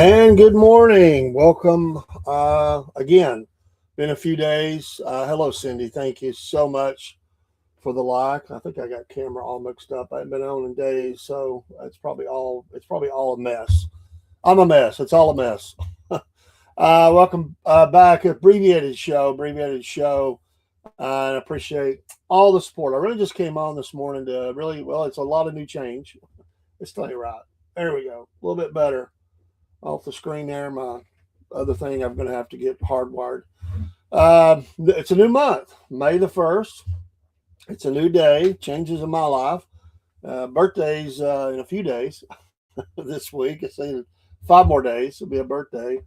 And good morning. Welcome again. Been a few days. Hello, Cindy. Thank you so much for the like. I think I got camera all mixed up. I haven't been on in days, so it's probably all a mess. I'm a mess. It's all a mess. Welcome back. Abbreviated show. And I appreciate all the support. I really just came on this morning to really well. It's a lot of new change. Let's tell you right. There we go. A little bit better off the screen there. My other thing I'm going to have to get hardwired. It's a new month, May the 1st. It's a new day, changes in my life. Birthday's in a few days this week. It's in 5 more days. It'll be a birthday.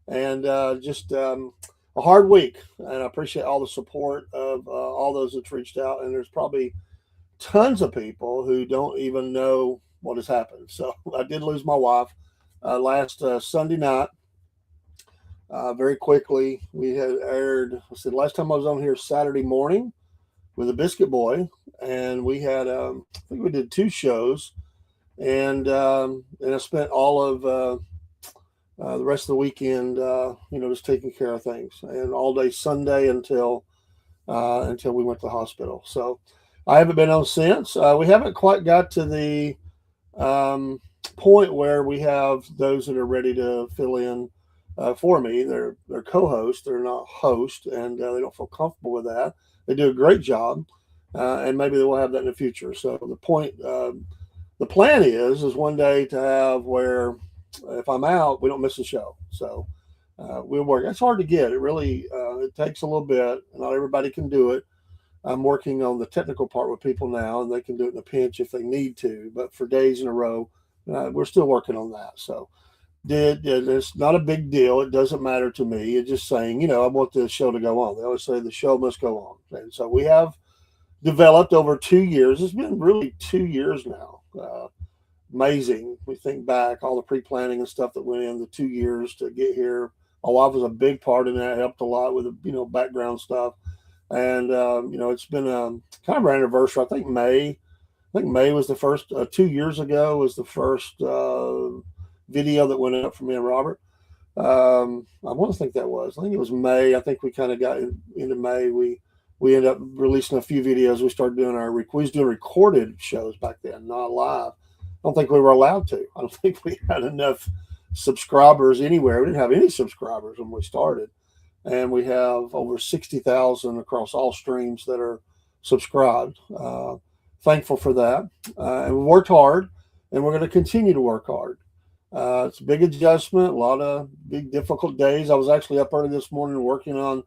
And just a hard week. And I appreciate all the support of all those that's reached out. And there's probably tons of people who don't even know what has happened. So I did lose my wife last Sunday night. Very quickly, we had aired. I said last time I was on here Saturday morning with a Biscuit Boy, and we had I think we did two shows, and I spent all of the rest of the weekend, just taking care of things, and all day Sunday until we went to the hospital. So I haven't been on since. We haven't quite got to the um, point where we have those that are ready to fill in for me. They're co-hosts. They're not host, and they don't feel comfortable with that. They do a great job, and maybe they will have that in the future. So the plan is one day to have where if I'm out, we don't miss a show. So we'll work. It's hard to get. It really it takes a little bit. Not everybody can do it. I'm working on the technical part with people now, and they can do it in a pinch if they need to. But for days in a row, we're still working on that. So it's not a big deal. It doesn't matter to me. It's just saying, I want the show to go on. They always say the show must go on, and so we have developed over 2 years. It's been really 2 years now. Amazing. We think back all the pre-planning and stuff that went in the 2 years to get here. My wife was a big part in that. Helped a lot with the background stuff, and it's been kind of our anniversary. I think May was the first. 2 years ago was the first video that went up for me and Robert. I want to think that was. I think it was May. I think we kind of got into May. We ended up releasing a few videos. We started doing we was doing recorded shows back then, not live. I don't think we were allowed to. I don't think we had enough subscribers anywhere. We didn't have any subscribers when we started, and we have over 60,000 across all streams that are subscribed. Thankful for that, and we worked hard, and we're going to continue to work hard. It's a big adjustment, a lot of big difficult days. I was actually up early this morning working on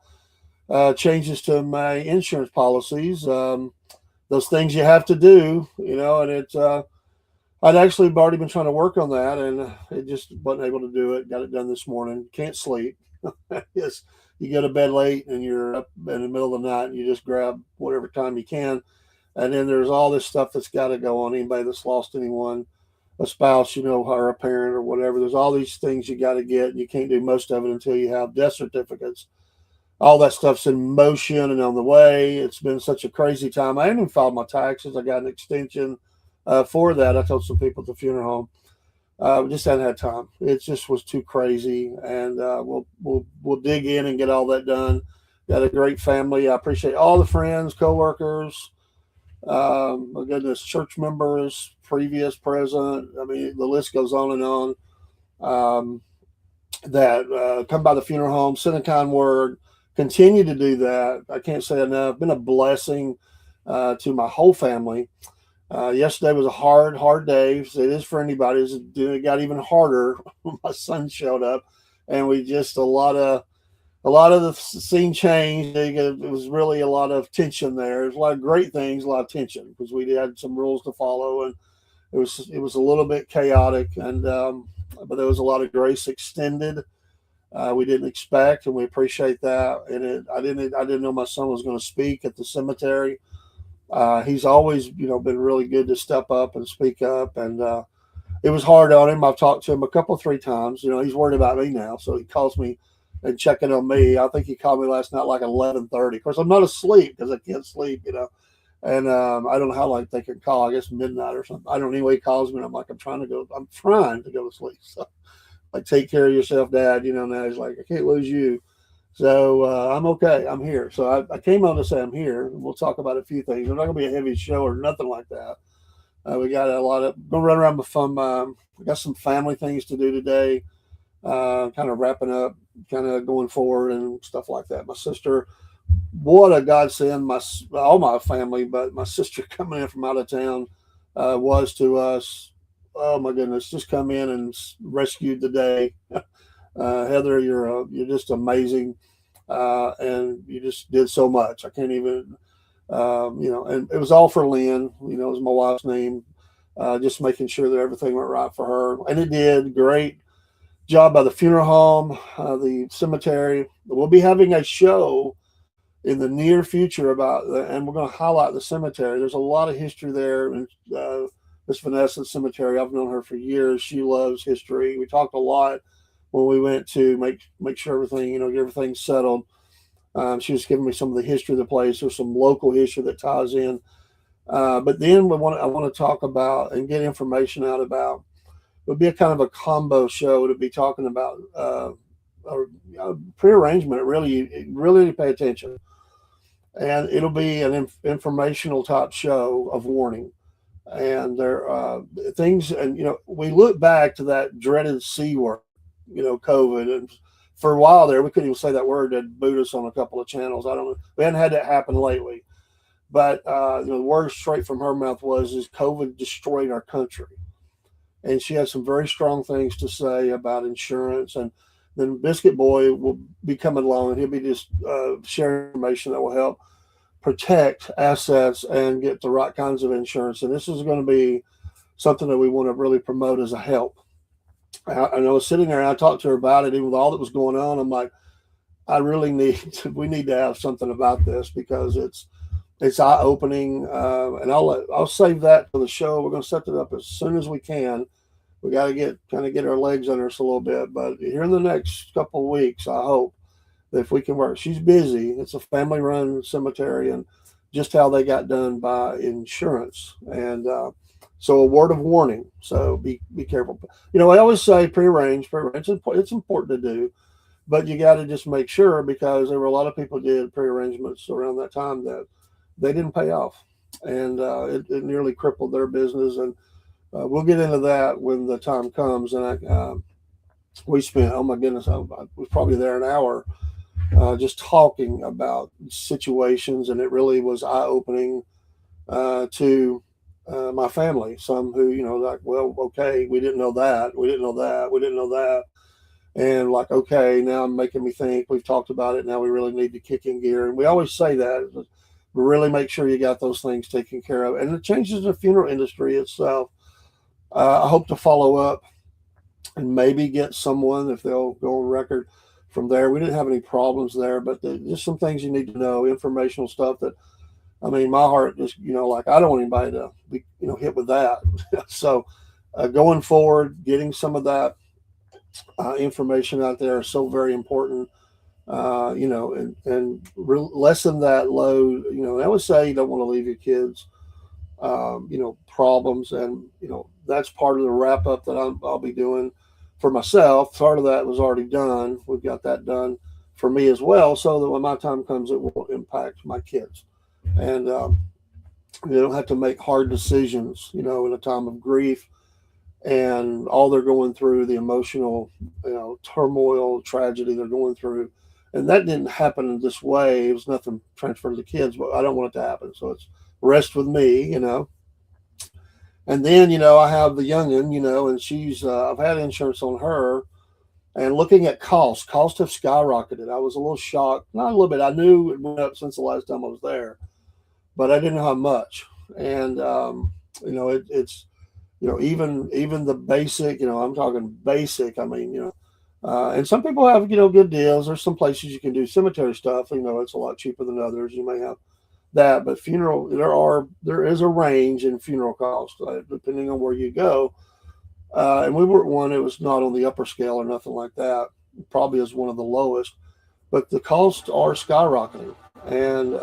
changes to my insurance policies. Those things you have to do, and I'd actually already been trying to work on that, and it just wasn't able to do it. Got it done this morning. Can't sleep. Yes, you go to bed late and you're up in the middle of the night and you just grab whatever time you can. And then there's all this stuff that's got to go on. Anybody that's lost anyone, a spouse, or a parent or whatever. There's all these things you got to get, and you can't do most of it until you have death certificates. All that stuff's in motion and on the way. It's been such a crazy time. I haven't even filed my taxes. I got an extension for that. I told some people at the funeral home. We just hadn't had time. It just was too crazy, and we'll dig in and get all that done. Got a great family. I appreciate all the friends, coworkers, my goodness, church members, previous, present. I mean, the list goes on and on. Um, that come by the funeral home, send a kind word, continue to do that. I can't say enough. Been a blessing to my whole family. Yesterday was a hard day. It is for anybody. It got even harder when my son showed up, and we just a lot of the scene changed. It was really a lot of tension there. There's a lot of great things, a lot of tension because we had some rules to follow, and it was a little bit chaotic, and but there was a lot of grace extended. We didn't expect, and we appreciate that. And I didn't know my son was going to speak at the cemetery. He's always, been really good to step up and speak up, and it was hard on him. I've talked to him a couple, 3 times. He's worried about me now, so he calls me and checking on me. I think he called me last night like 11:30. Of course, I'm not asleep because I can't sleep. And I don't know how like they can call. I guess midnight or something. I don't know. Anyway, he calls me, and I'm like, I'm trying to go to sleep. So like, take care of yourself, Dad. Now he's like, I can't lose you. So I'm okay. I'm here. So I came on to say I'm here. We'll talk about a few things. It's not going to be a heavy show or nothing like that. We got a lot of going to run around with fun. We got some family things to do today. Kind of wrapping up, kind of going forward and stuff like that. My sister, what a godsend! All my family, but my sister coming in from out of town was to us. Oh my goodness, just come in and rescued the day. Heather, you're just amazing, and you just did so much. I can't even, and it was all for Lynn. It was my wife's name. Just making sure that everything went right for her, and it did. Great job by the funeral home, the cemetery. We'll be having a show in the near future and we're going to highlight the cemetery. There's a lot of history there, and Miss Vanessa Cemetery. I've known her for years. She loves history. We talked a lot when we went to make sure everything, get everything settled. She was giving me some of the history of the place. There's some local history that ties in. But then I want to talk about and get information out about. It would be a kind of a combo show to be talking about prearrangement. Really pay attention, and it'll be an informational type show of warning. And there things, and we look back to that dreaded C word, COVID, and for a while there we couldn't even say that word. That booed us on a couple of channels. I don't know. We hadn't had that happen lately, but the word straight from her mouth is COVID destroyed our country. And she had some very strong things to say about insurance. And then Biscuit Boy will be coming along, and he'll be just sharing information that will help protect assets and get the right kinds of insurance. And this is going to be something that we want to really promote as a help. And I was sitting there and I talked to her about it, even with all that was going on. I'm like, we need to have something about this because it's eye opening. And I'll save that for the show. We're going to set it up as soon as we can. We got to get our legs under us a little bit, but here in the next couple of weeks, I hope that if we can work. She's busy. It's a family run cemetery, and just how they got done by insurance. And so a word of warning. So be careful. I always say prearrange. It's important to do, but you got to just make sure, because there were a lot of people did prearrangements around that time that they didn't pay off, and it nearly crippled their business. And we'll get into that when the time comes. And we spent, oh my goodness, I was probably there an hour just talking about situations, and it really was eye opening to my family. Some who, like, well, okay, we didn't know that, we didn't know that, we didn't know that. And like, okay, now I'm making me think. We've talked about it. Now we really need to kick in gear. And we always say that. Really make sure you got those things taken care of. And it changes the funeral industry itself. I hope to follow up and maybe get someone, if they'll go on record from there. We didn't have any problems there, but just some things you need to know, informational stuff that, my heart just, like, I don't want anybody to be, hit with that. So going forward, getting some of that information out there is so very important. Lessen that load. I would say you don't want to leave your kids, problems. And, that's part of the wrap up that I'll be doing for myself. Part of that was already done. We've got that done for me as well, so that when my time comes, it won't impact my kids. And they don't have to make hard decisions, in a time of grief and all they're going through, the emotional, turmoil, tragedy they're going through. And that didn't happen in this way. It was nothing transferred to the kids, but I don't want it to happen. So it's rest with me. And then, I have the youngin, and she's, I've had insurance on her, and looking at costs have skyrocketed. I was a little shocked, not a little bit. I knew it went up since the last time I was there, but I didn't know how much. And, it's, even the basic, I'm talking basic. And some people have, good deals. There's some places you can do cemetery stuff. It's a lot cheaper than others. You may have that, but there is a range in funeral costs, depending on where you go. And we were at one, it was not on the upper scale or nothing like that. Probably is one of the lowest, but the costs are skyrocketing. And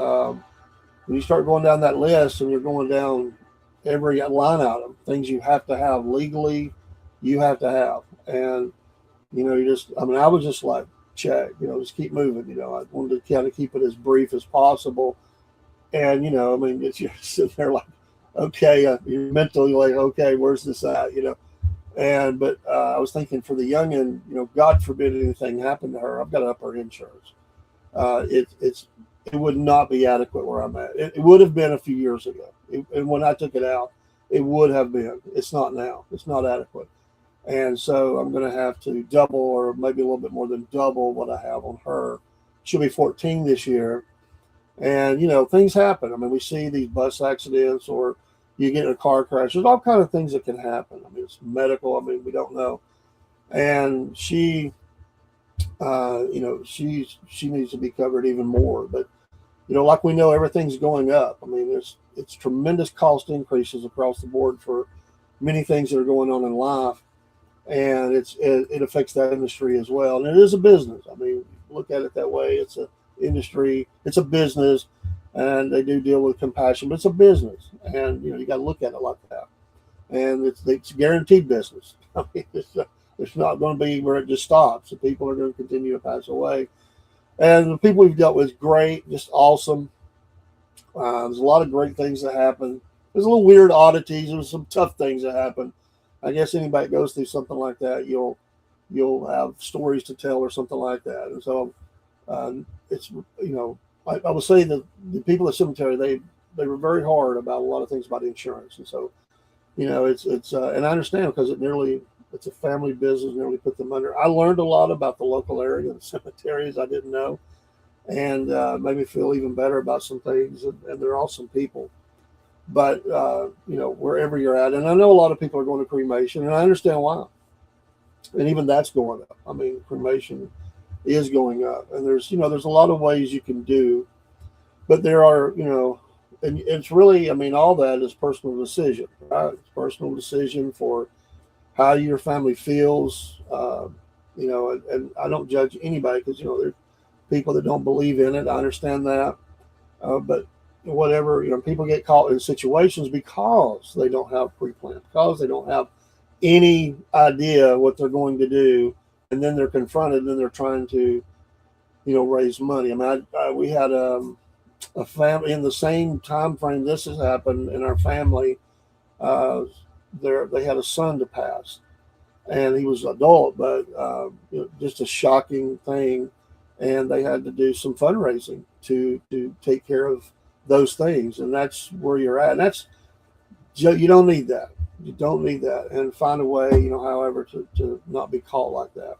when you start going down that list, and you're going down every line item, things you have to have legally, you have to have. And I mean, I was just like, check, just keep moving. I wanted to kind of keep it as brief as possible. And, I mean, you're sitting there like, okay, you're mentally like, okay, where's this at, but I was thinking for the youngin, God forbid anything happened to her, I've got to up her insurance. It would not be adequate where I'm at. It would have been a few years ago. And when I took it out, it would have been. It's not now. It's not adequate. And so I'm going to have to double or maybe a little bit more than double what I have on her. She'll be 14 this year. And, things happen. I mean, we see these bus accidents or you get in a car crash. There's all kind of things that can happen. I mean, it's medical. I mean, we don't know. And she needs to be covered even more. But, like we know, everything's going up. I mean, it's tremendous cost increases across the board for many things that are going on in life. And it affects that industry as well. And it is a business. I mean, look at it that way. It's a industry. It's a business, and they do deal with compassion, but it's a business, and you got to look at it like that. And it's guaranteed business. I mean, it's not going to be where it just stops. The people are going to continue to pass away, and the people we've dealt with, great, just awesome. There's a lot of great things that happen. There's a little weird oddities. There's some tough things that happen. I guess anybody that goes through something like that, you'll have stories to tell or something like that. And so it's I would say that the people at the cemetery, they were very hard about a lot of things about insurance. And so it's and I understand because it's a family business, nearly put them under. I learned a lot about the local area and cemeteries I didn't know, and made me feel even better about some things. And they're awesome people. But wherever you're at, and I know a lot of people are going to cremation, and I understand why. And even that's going up. I mean, cremation is going up, and there's a lot of ways you can do, but there are and it's really, I mean, all that is personal decision, right? It's personal decision for how your family feels, and I don't judge anybody because there's people that don't believe in it. I understand that, but whatever, people get caught in situations because they don't have pre-plan, because they don't have any idea what they're going to do, and then they're confronted, and then they're trying to, raise money. I mean, we had a family in the same time frame this has happened in our family. Uh, they had a son to pass, and he was adult, but just a shocking thing, and they had to do some fundraising to take care of those things, and that's where you're at. And that's you don't need that. You don't need that, and find a way, however, to not be caught like that.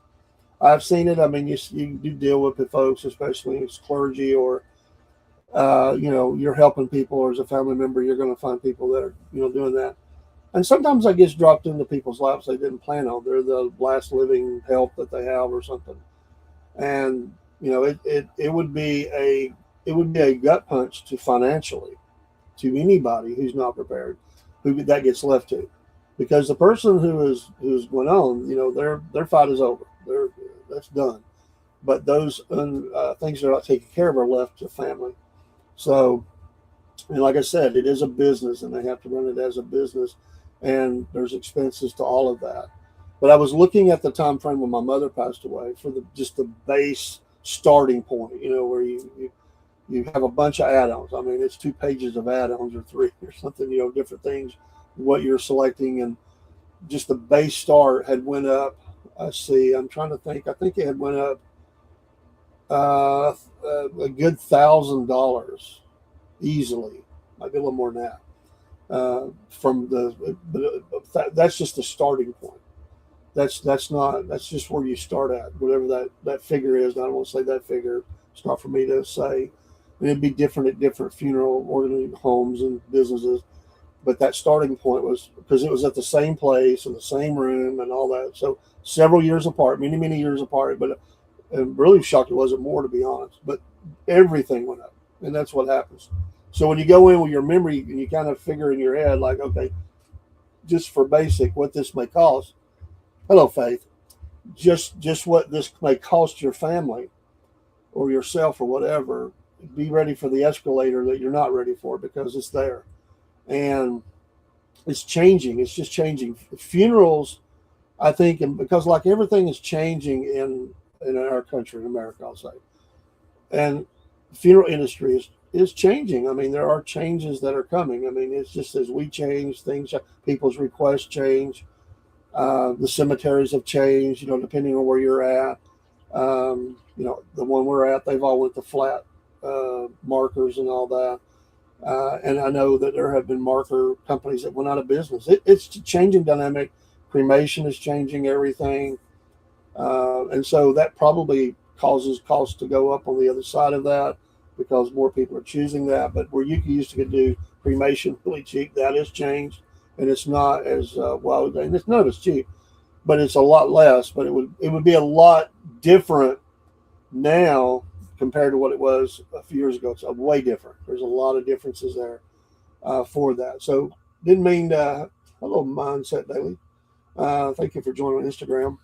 I've seen it. I mean, you do deal with it, folks, especially if it's clergy or you're helping people, or as a family member, you're going to find people that are doing that. And sometimes that gets dropped into people's laps they didn't plan on. They're the last living help that they have or something, and it would be a gut punch to financially to anybody who's not prepared, who that gets left to, because the person who's going on, their fight is over. That's done. But those things that are not taken care of are left to family. So, and like I said, it is a business, and they have to run it as a business, and there's expenses to all of that. But I was looking at the time frame when my mother passed away for just the base starting point, where you have a bunch of add-ons. I mean, it's 2 pages of add-ons or 3 or something, different things, what you're selecting, and just the base start had went up. I see. I'm trying to think. I think it had went up a good $1,000 easily, maybe a little more than that. From but that's just the starting point. That's just where you start at, whatever that figure is. I don't want to say that figure. It's not for me to say. And it'd be different at different funeral homes and businesses. But that starting point was because it was at the same place in the same room and all that. So several years apart, many, many years apart. But I'm really shocked it wasn't more, to be honest. But everything went up, and that's what happens. So when you go in with your memory and you kind of figure in your head, like, okay, just for basic, what this may cost. Hello, Faith. Just what this may cost your family or yourself or whatever. Be ready for the escalator that you're not ready for, because it's there. And it's changing. It's just changing. Funerals I think, and because like everything is changing in our country, in America, I'll say, and funeral industry is changing. I mean, there are changes that are coming. I mean, it's just as we change, things, people's requests change. The cemeteries have changed, depending on where you're at. The one we're at, they've all went to flat markers and all that. And I know that there have been marker companies that went out of business. It's a changing dynamic. Cremation is changing everything. And so that probably causes costs to go up on the other side of that because more people are choosing that. But where you used to do cremation really cheap, that has changed. And it's not as well, and it's not as cheap, but it's a lot less. But it would be a lot different now compared to what it was a few years ago. It's way different. There's a lot of differences there for that. So didn't mean to, hello Mindset Daily. Thank you for joining on Instagram.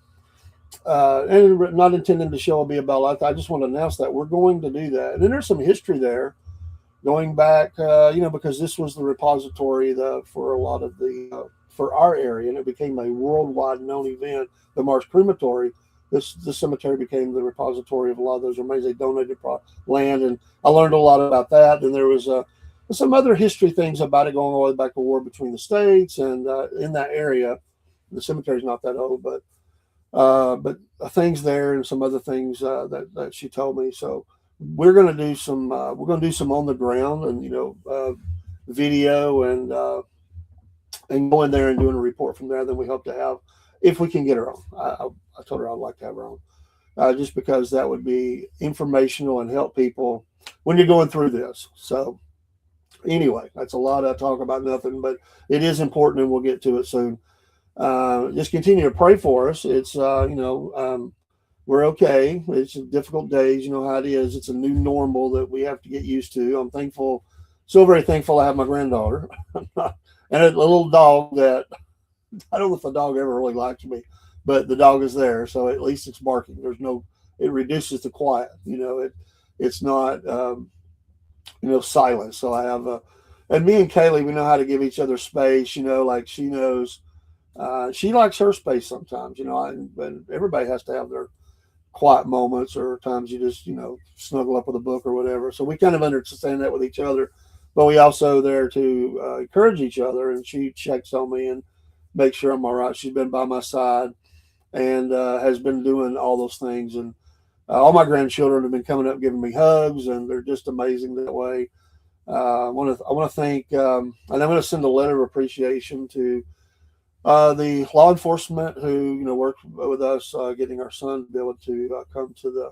And not intending the show will be about. I just want to announce that we're going to do that. And then there's some history there going back, because this was the repository for a lot of for our area, and it became a worldwide known event. The Mars Crematory, this cemetery became the repository of a lot of those remains. They donated land, and I learned a lot about that. And there was some other history things about it going all the way back to war between the states and in that area. The cemetery's not that old, but things there and some other things that she told me. So we're going to do some on the ground and video and go in there and doing a report from there. Then we hope to have, if we can get her on. I told her I'd like to have her on, just because that would be informational and help people when you're going through this. So anyway, that's a lot of talk about nothing, but it is important, and we'll get to it soon. Just continue to pray for us. It's we're okay. It's difficult days. You know how it is. It's a new normal that we have to get used to. I'm thankful, so very thankful I have my granddaughter and a little dog that I don't know if the dog ever really likes me, but the dog is there. So at least it's barking. It reduces the quiet. It's not, silence. So I have and me and Kaylee, we know how to give each other space, like she knows, she likes her space sometimes, and everybody has to have their quiet moments or times you just snuggle up with a book or whatever. So we kind of understand that with each other, but we also there to encourage each other. And she checks on me and makes sure I'm all right. She's been by my side and has been doing all those things. And all my grandchildren have been coming up giving me hugs, and they're just amazing that way. I want to thank, and I'm going to send a letter of appreciation to the law enforcement who worked with us, getting our son to be able to come to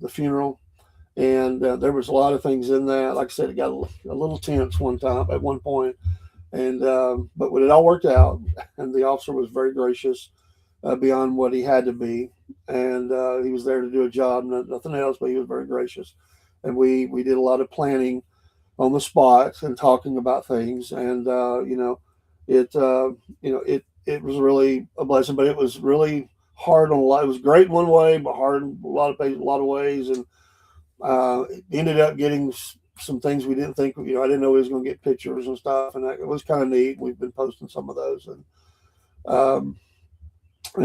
the funeral. And there was a lot of things in that. Like I said, it got a little tense at one point, and but when it all worked out, and the officer was very gracious beyond what he had to be, and he was there to do a job, nothing else, but he was very gracious. And we did a lot of planning on the spot and talking about things, and it was really a blessing, but it was really hard on a lot. It was great in one way, but hard in a lot of ways, and ended up getting some things we didn't think. I didn't know he was going to get pictures and stuff, and it was kind of neat. We've been posting some of those, and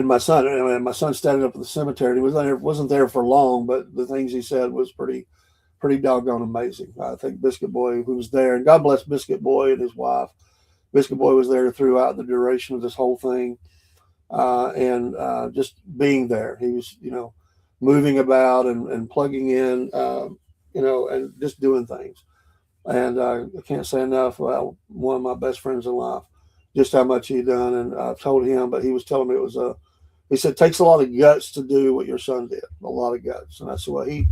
my son standing up at the cemetery. He wasn't there for long, but the things he said was pretty doggone amazing. I think Biscuit Boy, who was there, and God bless Biscuit Boy and his wife. Biscuit Boy was there throughout the duration of this whole thing, and just being there. He was, moving about and plugging in, and just doing things. And I can't say enough about one of my best friends in life, just how much he'd done. And I've told him, but he was telling me he said, it takes a lot of guts to do what your son did, a lot of guts. And I said, well, he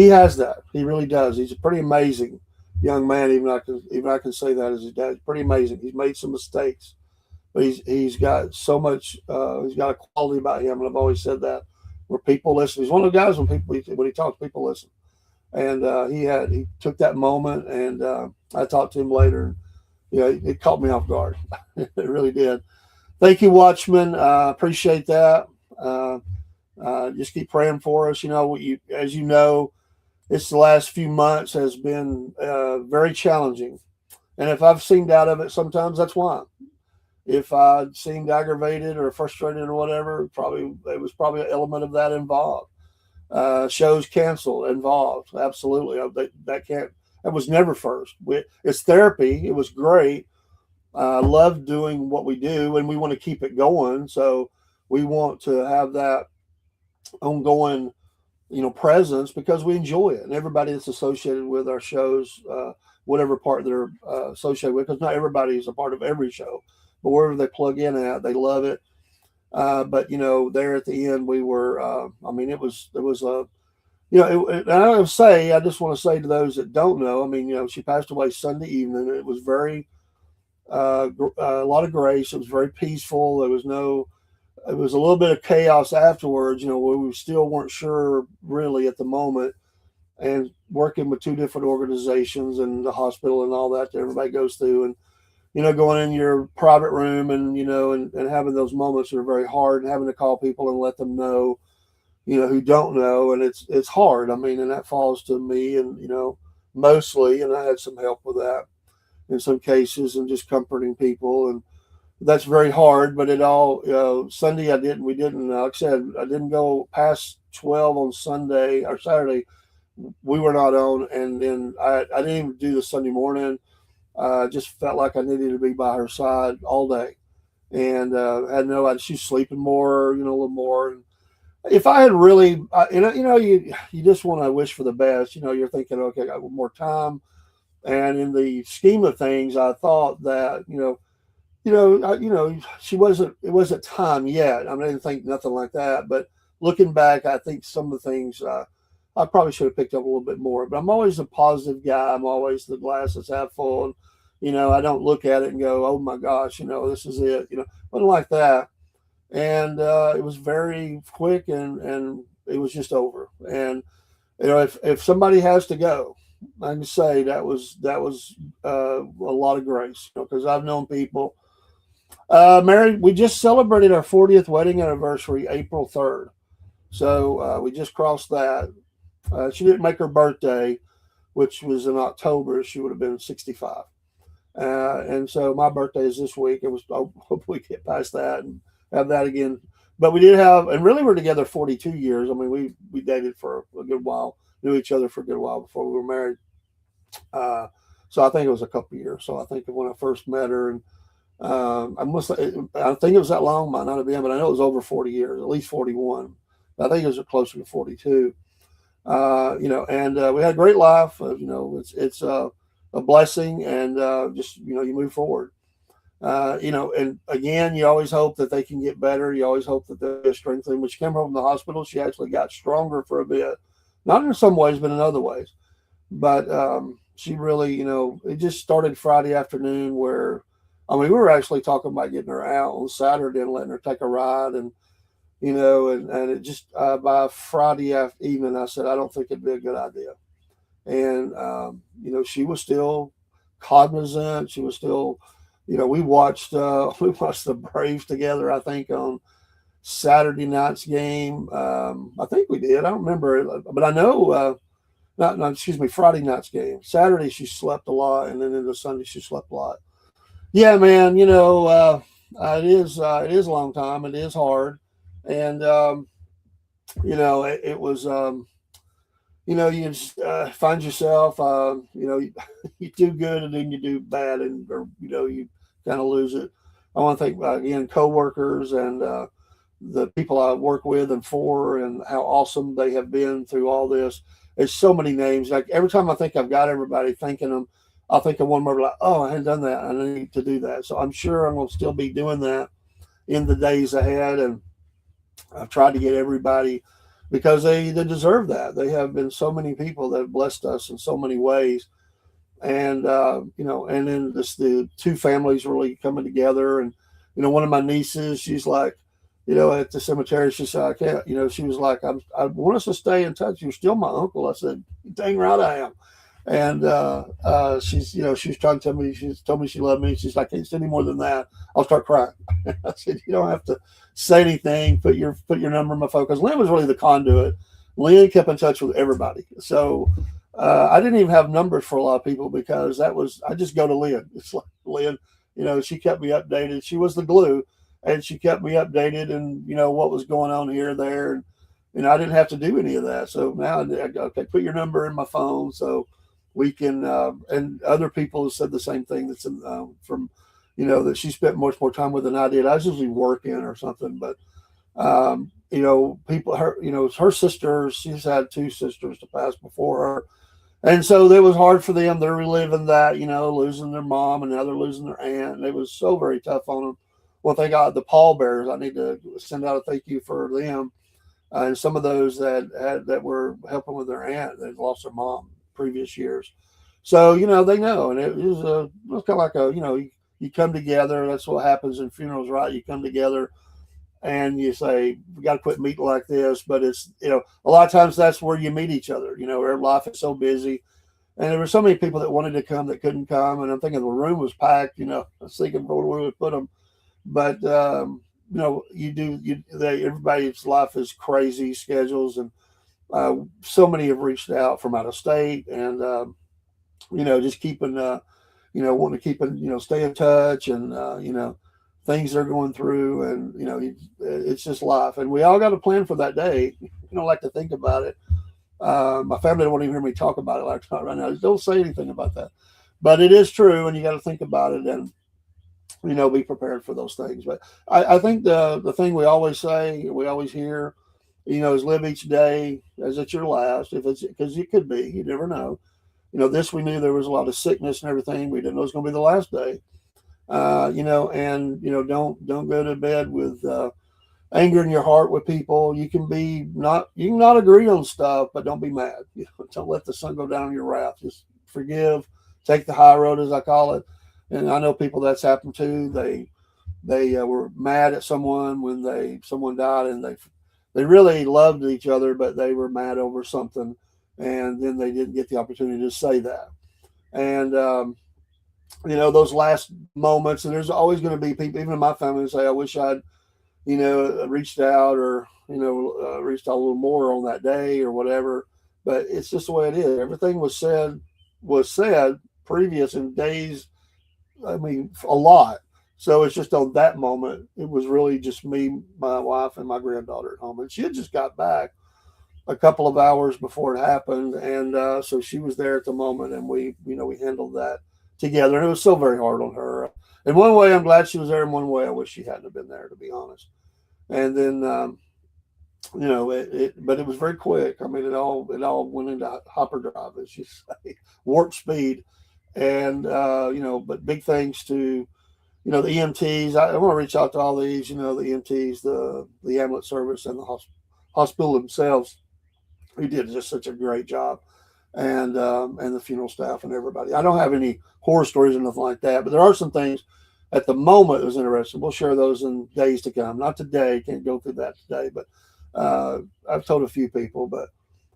has that. He really does. He's a pretty amazing young man. Even I can say that as his dad. He's pretty amazing. He's made some mistakes, but he's got so much. He's got a quality about him, and I've always said that where people listen. He's one of the guys when he talks, people listen. And he took that moment, and I talked to him later. And, it caught me off guard. It really did. Thank you, Watchman. Appreciate that. Just keep praying for us. As you know, it's the last few months has been very challenging. And if I've seemed out of it sometimes, that's why. If I seemed aggravated or frustrated or whatever, probably it was probably an element of that involved. Shows canceled involved, absolutely. That can't. That was never first. It's therapy. It was great. I love doing what we do, and we want to keep it going. So we want to have that ongoing, presence because we enjoy it, and everybody that's associated with our shows, whatever part they're associated with, because not everybody is a part of every show, but wherever they plug in at, they love it. But there at the end, we were. I mean, it was a. And I would say, I just want to say to those that don't know, I mean, she passed away Sunday evening. It was very, a lot of grace. It was very peaceful. There was no, it was a little bit of chaos afterwards, where we still weren't sure really at the moment. And working with two different organizations and the hospital and all that everybody goes through, and going in your private room and and having those moments that are very hard, and having to call people and let them know, who don't know, and it's hard. I mean, and that falls to me, and mostly, and I had some help with that in some cases, and just comforting people, and that's very hard. But it all, Sunday we didn't, like I said, I didn't go past 12 on Sunday or Saturday. We were not on, and then I didn't even do the Sunday morning. I just felt like I needed to be by her side all day, and had no idea she's sleeping more, a little more. And if I had really, you just want to wish for the best. You're thinking, okay, I got one more time. And in the scheme of things, I thought that she wasn't. It wasn't time yet. I mean, I didn't think nothing like that. But looking back, I think some of the things I probably should have picked up a little bit more. But I'm always a positive guy. I'm always the glass is half full. And, I don't look at it and go, oh my gosh, this is it. Wasn't like that. And it was very quick, and it was just over. And if somebody has to go, I can say that was a lot of grace, because I've known people. Mary, we just celebrated our 40th wedding anniversary, April 3rd. So we just crossed that. She didn't make her birthday, which was in October. She would have been 65. And so my birthday is this week. It was, hope we get past that and have that again. But we did have, and really we're together 42 years. I mean, we dated for a good while, knew each other for a good while before we were married. So I think it was a couple of years. So I think of when I first met her, and I think it was that long, might not have been, but I know it was over 40 years, at least 41. I think it was closer to 42. And we had a great life. It's a blessing, and just you move forward. And again, you always hope that they can get better. You always hope that they're strengthened. When she came home from the hospital, she actually got stronger for a bit, not in some ways, but in other ways. But she really, it just started Friday afternoon where, I mean, we were actually talking about getting her out on Saturday and letting her take a ride, and and it just by Friday evening, I said I don't think it'd be a good idea. And she was still cognizant. She was still, we watched we watched the Braves together, I think, on Saturday night's game. I think we did. I don't remember, but I know not excuse me, Friday night's game. Saturday she slept a lot, and then into Sunday she slept a lot. Yeah, man. It is a long time. It is hard, and it was. You just find yourself, you do good and then you do bad, and or you kind of lose it. I want to thank again coworkers and the people I work with and for, and how awesome they have been through all this. There's so many names. Like every time I think I've got everybody, thanking them, I'll think of one more like, oh, I hadn't done that. I need to do that. So I'm sure I'm going to still be doing that in the days ahead, and I've tried to get everybody, because they deserve that. They have been so many people that have blessed us in so many ways. And, and then the two families really coming together. And, one of my nieces, she's like, at the cemetery, she said, I can't, she was like, I want us to stay in touch. You're still my uncle. I said, dang right I am. And she's, she was trying to tell me, she told me she loved me. She's like, I can't say any more than that. I'll start crying. I said, you don't have to say anything. Put your number in my phone. Because Lynn was really the conduit. Lynn kept in touch with everybody. So I didn't even have numbers for a lot of people, because I just go to Lynn. It's like, Lynn, she kept me updated. She was the glue, and she kept me updated, and what was going on here, there, and I didn't have to do any of that. So now, okay, put your number in my phone, so we can. And other people have said the same thing. That's from, that she spent much more time with than I did. I was usually working or something, but people, her sisters. She's had two sisters to pass before her, and so it was hard for them. They're reliving that, losing their mom, and now they're losing their aunt. And it was so very tough on them. Well, they got the pallbearers. I need to send out a thank you for them, and some of those that were helping with their aunt that lost their mom previous years. So they know, and it was kind of like you come together. That's what happens in funerals, right? You come together and you say, we got to quit meeting like this. But it's, a lot of times that's where you meet each other. Our life is so busy. And there were so many people that wanted to come that couldn't come. And I'm thinking the room was packed, I was thinking where we would put them. But, everybody's life is crazy schedules. And so many have reached out from out of state, and, just keeping, wanting to keep, stay in touch, and, things they're going through, and it's just life, and we all got a plan for that day. Like to think about it. My family don't want to even hear me talk about it like that right now. Don't say anything about that, but it is true, and you got to think about it, and be prepared for those things. But I think the thing we always say, we always hear, is live each day as it's your last. If it's, because it could be, you never know. This, we knew there was a lot of sickness and everything. We didn't know it was going to be the last day. Don't go to bed with anger in your heart with people. You can not agree on stuff, but don't be mad. Don't let the sun go down on your wrath. Just forgive, take the high road, as I call it. And I know people that's happened to. They were mad at someone when someone died, and they really loved each other, but they were mad over something, and then they didn't get the opportunity to say that. And those last moments, and there's always going to be people, even in my family, who say, I wish I'd, reached out, or, reached out a little more on that day or whatever. But it's just the way it is. Everything was said previous in days. I mean, a lot. So it's just on that moment, it was really just me, my wife, and my granddaughter at home. And she had just got back a couple of hours before it happened. And so she was there at the moment, and we handled that together. And it was so very hard on her. In one way, I'm glad she was there. In one way, I wish she hadn't have been there, to be honest. And then, but it was very quick. I mean, it all went into hyperdrive, as you say, warp speed. And, but big thanks to, the EMTs. I want to reach out to all these, the EMTs, the ambulance service, and the hospital themselves, who did just such a great job. And the funeral staff and everybody. I don't have any horror stories or nothing like that, but there are some things at the moment that was interesting. We'll share those in days to come. Not today, can't go through that today, but I've told a few people. But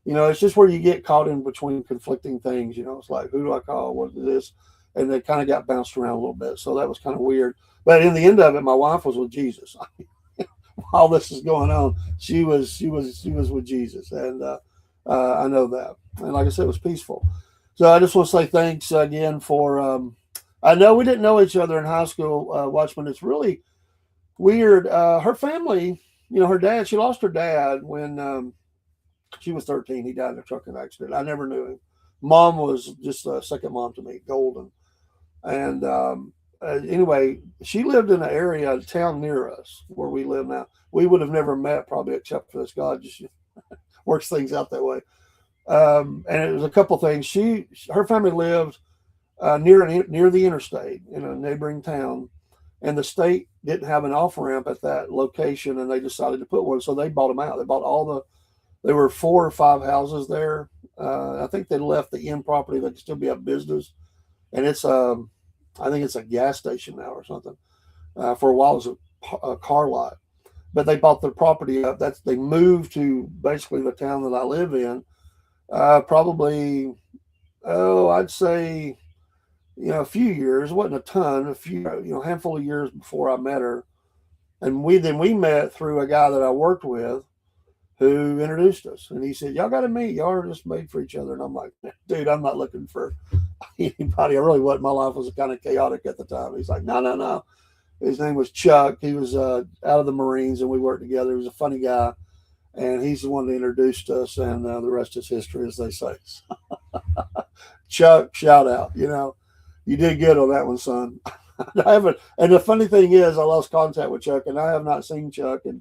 it's just where you get caught in between conflicting things. It's like, who do I call? What is this? And they kind of got bounced around a little bit, so that was kind of weird. But in the end of it, my wife was with Jesus. While this is going on, she was with Jesus, and I know that. And like I said, it was peaceful. So I just want to say thanks again for. I know we didn't know each other in high school, Watchman. It's really weird. Her family, her dad. She lost her dad when she was 13. He died in a trucking accident. I never knew him. Mom was just a second mom to me, Golden. And anyway, she lived in an area, a town near us where we live now. We would have never met, probably, except for this. God just works things out that way. And it was a couple things. Her family lived near the interstate in a neighboring town, and the state didn't have an off ramp at that location, and they decided to put one. So they bought them out. They bought there were 4 or 5 houses there. I think they left the end property. They could still be a business, and it's I think it's a gas station now or something. For a while, it was a car lot, but they bought the property up. They moved to basically the town that I live in. Probably, I'd say, a few years. It wasn't a ton, handful of years before I met her. And we met through a guy that I worked with, who introduced us. And he said, "Y'all got to meet. Y'all are just made for each other." And I'm like, "Dude, I'm not looking for anybody. I really wasn't. My life was kind of chaotic at the time." He's like, "No, no, no." His name was Chuck. He was out of the Marines, and we worked together. He was a funny guy, and he's the one that introduced us. And the rest is history, as they say. Chuck, shout out. You did good on that one, son. I haven't. And the funny thing is, I lost contact with Chuck, and I have not seen Chuck in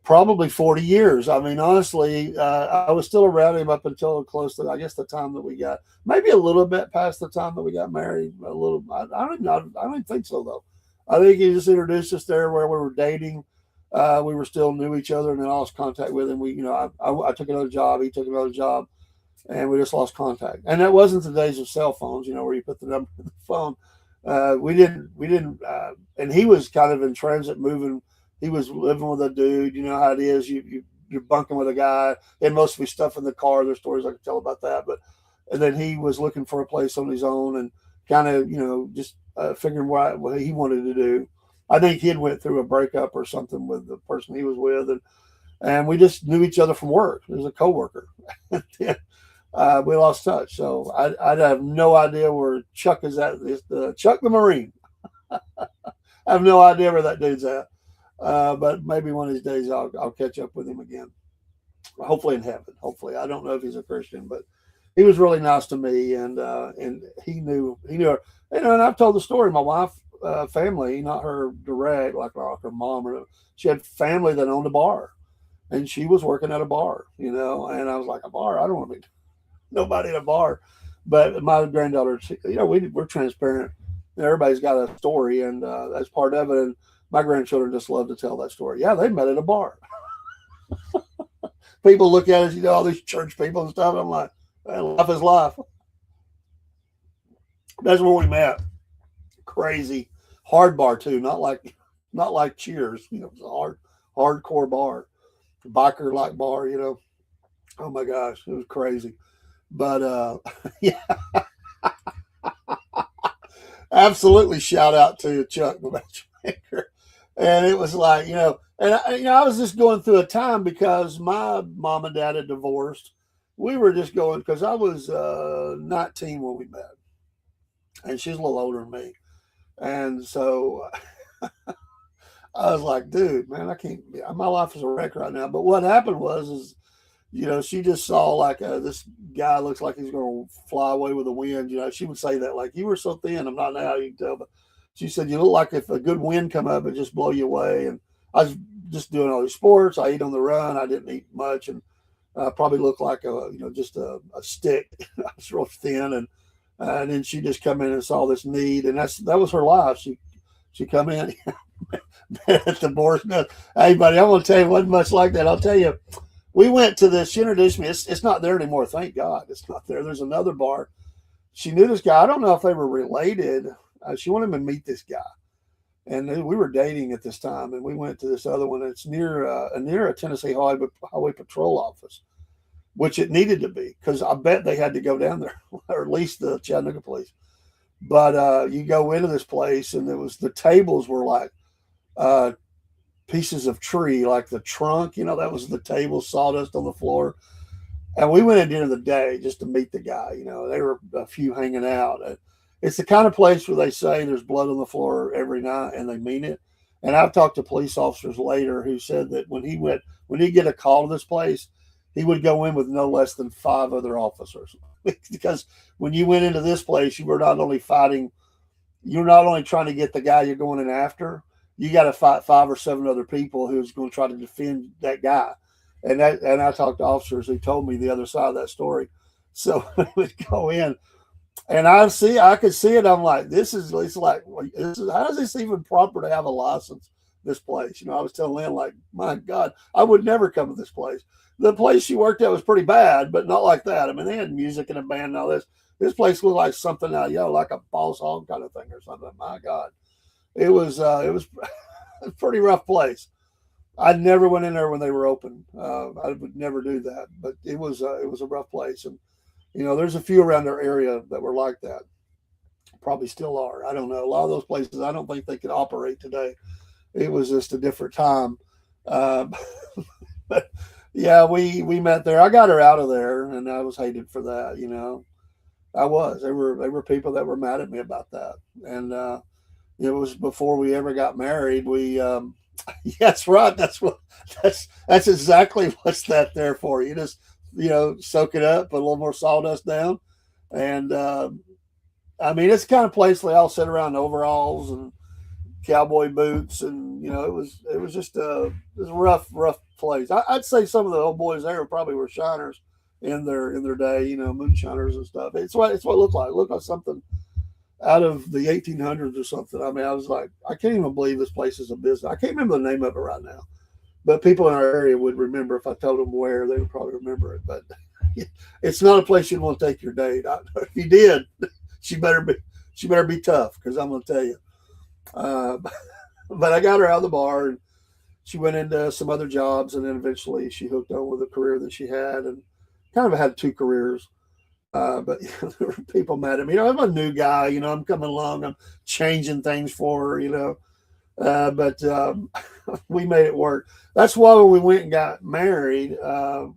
probably 40 years. I mean, honestly, I was still around him up until close to, I guess, the time that we got, maybe a little bit past the time that we got married. A little, I don't think so though. I think he just introduced us there where we were dating. We were still knew each other, and then I lost contact with him. I took another job. He took another job, and we just lost contact. And that wasn't the days of cell phones, where you put the number in the phone. We didn't, and he was kind of in transit moving. He was living with a dude. You know how it is. You're bunking with a guy, and most of his stuff in the car. There's stories I could tell about that. But and then he was looking for a place on his own, and kind of just figuring what he wanted to do. I think he had went through a breakup or something with the person he was with, and we just knew each other from work. He was a coworker. We lost touch, so I have no idea where Chuck is at. It's Chuck the Marine. I have no idea where that dude's at. But maybe one of these days I'll catch up with him again. Hopefully in heaven. Hopefully, I don't know if he's a Christian, but he was really nice to me, and he knew her. And I've told the story. My wife, family, not her direct, like her mom, she had family that owned a bar, and she was working at a bar, and I was like, a bar? I don't want to be nobody at a bar. But my granddaughter, we're transparent. Everybody's got a story, and that's part of it. And my grandchildren just love to tell that story. Yeah, they met at a bar. People look at us, all these church people and stuff. I'm like, life is life. That's where we met. Crazy, hard bar too. Not like Cheers. It was a hardcore bar, biker like bar. Oh my gosh, it was crazy. But yeah, absolutely. Shout out to Chuck the matchmaker. And it was like, I was just going through a time because my mom and dad had divorced. We were just going because I was 19 when we met, and she's a little older than me. And so I was like, dude, man, I can't. My life is a wreck right now. But what happened is she just saw like this guy looks like he's going to fly away with the wind. She would say that like, you were so thin. I'm not now. You can tell, but she said, you look like if a good wind come up, it just blow you away. And I was just doing all these sports. I eat on the run. I didn't eat much, and probably looked like just a stick. I was real thin, and then she just come in and saw this need, and that was her life. She come in at the board's nest. Hey, buddy, I'm gonna tell you, it wasn't much like that. I'll tell you. We went to this. She introduced me. It's not there anymore. Thank God, it's not there. There's another bar. She knew this guy. I don't know if they were related. She wanted me to meet this guy, and we were dating at this time. And we went to this other one. It's near a Tennessee Highway Patrol office, which it needed to be because I bet they had to go down there, or at least the Chattanooga police. But you go into this place, and the tables were like pieces of tree, like the trunk, that was the table, sawdust on the floor. And we went in during the day just to meet the guy. They were a few hanging out. It's the kind of place where they say there's blood on the floor every night, and they mean it. And I've talked to police officers later who said that when he'd get a call to this place, he would go in with no less than 5 other officers. Because when you went into this place, you're not only trying to get the guy you're going in after, you got to fight 5 or 7 other people who's going to try to defend that guy. And I talked to officers who told me the other side of that story. So we would go in, and I could see it. I'm like, how is this even proper to have a license? This place, I was telling Lynn, like, my God, I would never come to this place. The place she worked at was pretty bad, but not like that. I mean, they had music and a band and all this. This place looked like something like a Boss Hog kind of thing or something. My God. It was a pretty rough place. I never went in there when they were open. I would never do that, but it was a rough place. And there's a few around our area that were like that. Probably still are. I don't know. A lot of those places, I don't think they could operate today. It was just a different time. But Yeah, we met there. I got her out of there, and I was hated for that. You know, I was. There were people that were mad at me about that, and it was before we ever got married. We yeah, that's right. That's exactly what's that there for. You just soak it up, put a little more sawdust down, and I mean it's the kind of place they all sit around in overalls and cowboy boots, and it was just it was a rough place. I'd say some of the old boys there probably were shiners in their day, moonshiners and stuff. It's what it looked like. It looked like something out of the 1800s or something. I mean, I was like, I can't even believe this place is a business. I can't remember the name of it right now, but people in our area would remember if I told them where. They would probably remember it. But it's not a place you'd want to take your date. If you did, she better be she better be tough because I'm going to tell you. Uh, but I got her out of the bar, and she went into some other jobs, and then eventually she hooked on with a career that she had, and kind of had two careers. But there were people mad at me. I'm a new guy. I'm coming along. I'm changing things for her. But we made it work. That's why when we went and got married,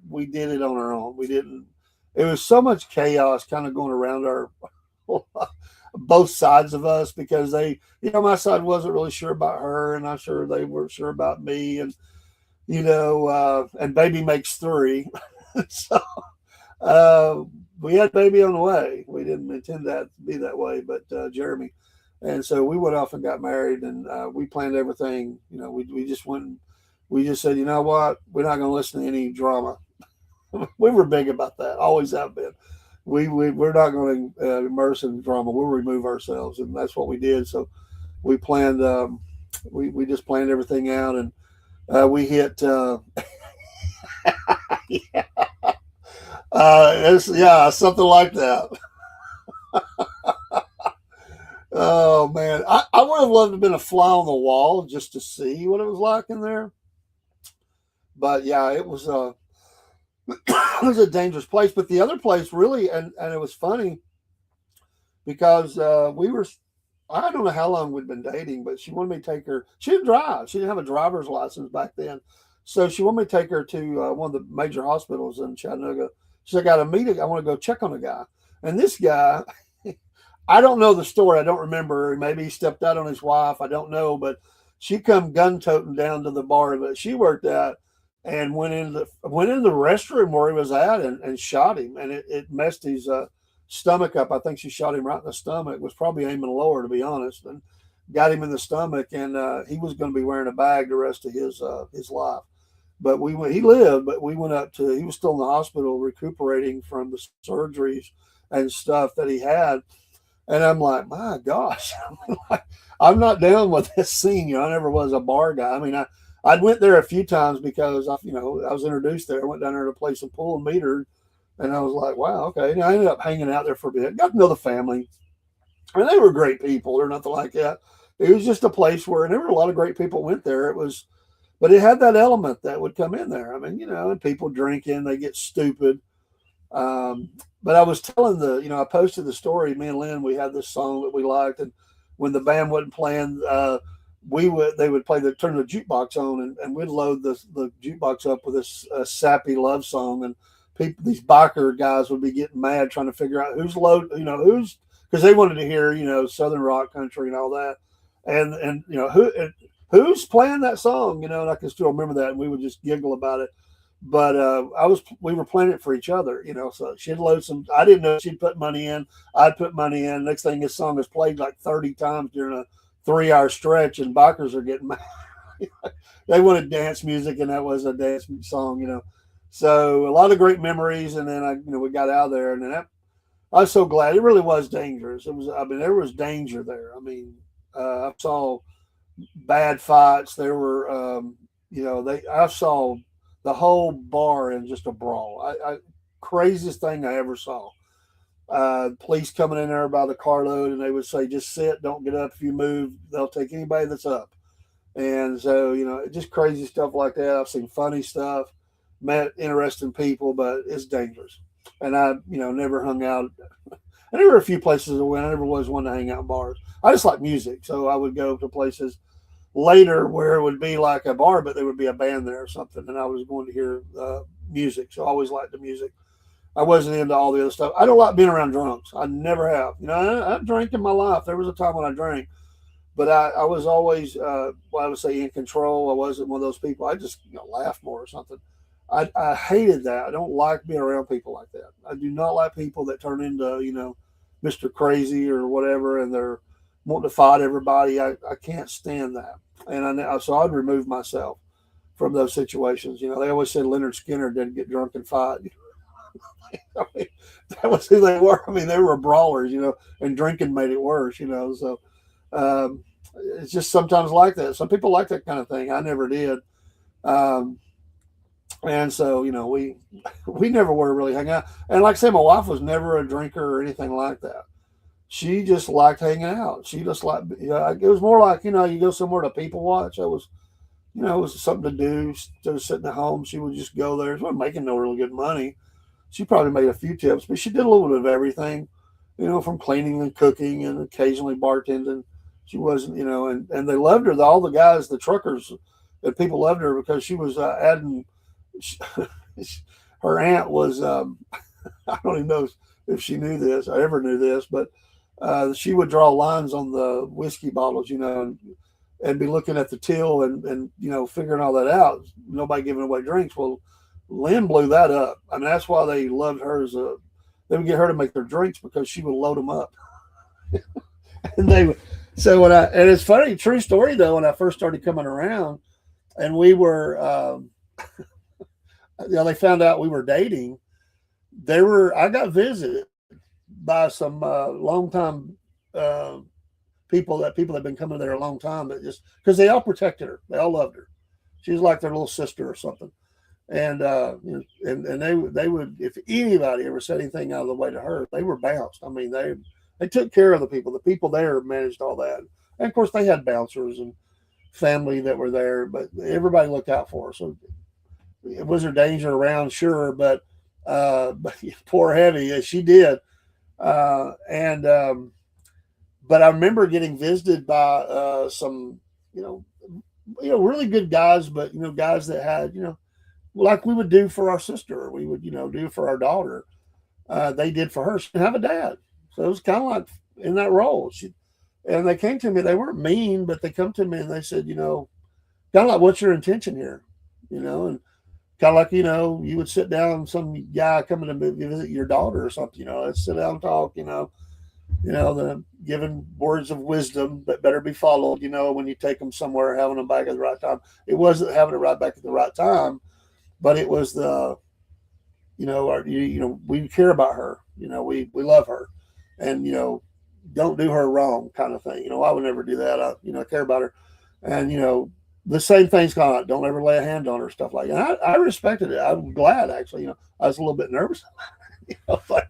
we did it on our own. We didn't. It was so much chaos, kind of going around our both sides of us because my side wasn't really sure about her, and I'm sure they weren't sure about me, and baby makes three, so uh, we had baby on the way. We didn't intend that to be that way, but Jeremy, and so we went off and got married, and we planned everything. We just went. We just said, you know what, we're not going to listen to any drama. We were big about that. Always have been. We're not going to immerse in drama. We'll remove ourselves, and that's what we did. So we planned. We just planned everything out, and we hit. Yeah, yeah, something like that. Oh man, I would have loved to have been a fly on the wall just to see what it was like in there. But yeah, it was it was a dangerous place. But the other place really, and it was funny because we were. I don't know how long we'd been dating, but she wanted me to take her. She didn't drive. She didn't have a driver's license back then, so she wanted me to take her to one of the major hospitals in Chattanooga. She said, "I got to meet a. I want to go check on a guy." And this guy, I don't know the story. I don't remember. Maybe he stepped out on his wife. I don't know, but she come gun toting down to the bar that she worked at and went in the restroom where he was at and shot him, and it messed his stomach up. I think she shot him right in the stomach. Was probably aiming lower, to be honest, and got him in the stomach. And he was going to be wearing a bag the rest of his life. But we went. He lived, but we went up to. He was still in the hospital recuperating from the surgeries and stuff that he had. And I'm like, my gosh, I'm not down with this scene. I never was a bar guy. I mean, I went there a few times because I was introduced there. I went down there to play some pool and meet her, and I was like, wow, okay. And I ended up hanging out there for a bit. Got to know the family, and they were great people. Or nothing like that. It was just a place where, and there were a lot of great people went there. It was, but it had that element that would come in there. I mean, and people drinking, they get stupid. Um, but I was telling I posted the story. Me and Lynn, we had this song that we liked, and when the band wasn't playing, they would turn the jukebox on, and we'd load the jukebox up with this sappy love song, and these biker guys would be getting mad trying to figure out who's load, who's because they wanted to hear southern rock country and all that, and who's playing that song, and I can still remember that, and we would just giggle about it. But we were playing it for each other, So she'd load some. I didn't know she'd put money in. I'd put money in. Next thing, this song is played like 30 times during a 3-hour stretch, and bikers are getting mad. They wanted dance music, and that was a dance song. So a lot of great memories, and then we got out of there, and then I was so glad. It really was dangerous. It was. I mean, there was danger there. I mean, I saw bad fights. There were, I saw the whole bar in just a brawl. Craziest thing I ever saw. Police coming in there by the carload, and they would say, "Just sit, don't get up. If you move, they'll take anybody that's up." And so, just crazy stuff like that. I've seen funny stuff, met interesting people, but it's dangerous. And I, never hung out. And there were a few places I went. I never was one to hang out in bars. I just like music, so I would go to places. later where it would be like a bar, but there would be a band there or something, and I was going to hear music. So I always liked the music. I wasn't into all the other stuff. I don't like being around drunks. I never have. I drank in my life. There was a time when I drank, but I was always, well, I would say in control. I wasn't one of those people. I just laughed more or something. I hated that. I don't like being around people like that. I do not like people that turn into, Mr. Crazy or whatever, and they're wanting to fight everybody. I can't stand that. So I'd remove myself from those situations. They always said Leonard Skinner didn't get drunk and fight. I mean, that was who they were. I mean, they were brawlers, and drinking made it worse, So um, it's just sometimes like that. Some people like that kind of thing. I never did. Um, and so, we never were really hanging out. And like I said, my wife was never a drinker or anything like that. She just liked hanging out. She just liked, it was more like, you go somewhere to people watch. It was something to do instead of sitting at home. She would just go there. She wasn't making no really good money. She probably made a few tips, but she did a little bit of everything, from cleaning and cooking and occasionally bartending. She wasn't, and they loved her. All the guys, the truckers, and people loved her because she was adding. Her aunt was, I don't even know if she knew this, I ever knew this, but she would draw lines on the whiskey bottles, and be looking at the till and figuring all that out. Nobody giving away drinks. Well, Lynn blew that up. I mean, that's why they loved her they would get her to make their drinks because she would load them up. And they would, so and it's funny, true story though, when I first started coming around and we were, they found out we were dating. I got visited by some long time people that had been coming there a long time, but just because they all protected her, they all loved her. She was like their little sister or something. And they would, if anybody ever said anything out of the way to her, they were bounced. I mean, they took care of the people. The people there managed all that. And of course, they had bouncers and family that were there, but everybody looked out for her. So was there danger around? Sure, but poor Heavy, she did. And but I remember getting visited by some, really good guys, but guys that had, like we would do for our sister, we would, do for our daughter. They did for her. She didn't have a dad, so it was kind of like in that role. And they came to me. They weren't mean, but they come to me and they said, kind of like, "What's your intention here?" And kind of like, you would sit down, some guy coming to visit your daughter or something. Let's sit down and talk. The giving words of wisdom that better be followed. When you take them somewhere, having them back at the right time. It wasn't having it right back at the right time, but it was we care about her. We love her, and don't do her wrong, kind of thing. I would never do that. I care about her, and the same thing's gone on. Don't ever lay a hand on her, stuff like that. I respected it. I'm glad, actually. I was a little bit nervous. Like,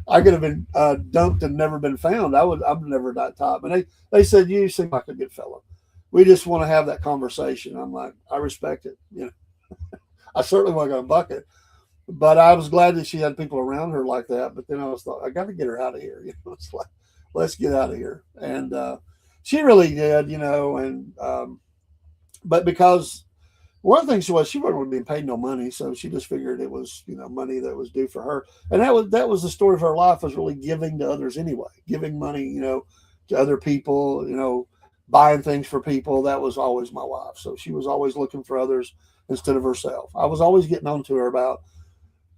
I could have been dumped and never been found. I'm never that type. And they said, "You seem like a good fellow. We just want to have that conversation." I'm like, I respect it. I certainly wasn't going to buck it, but I was glad that she had people around her like that. But then I was thought, I got to get her out of here. It's like, let's get out of here. And she really did, and but because one of the things she wasn't being paid no money, so she just figured it was money that was due for her, and that was the story of her life, was really giving to others anyway, giving money to other people, buying things for people. That was always my wife, so she was always looking for others instead of herself. I was always getting on to her about,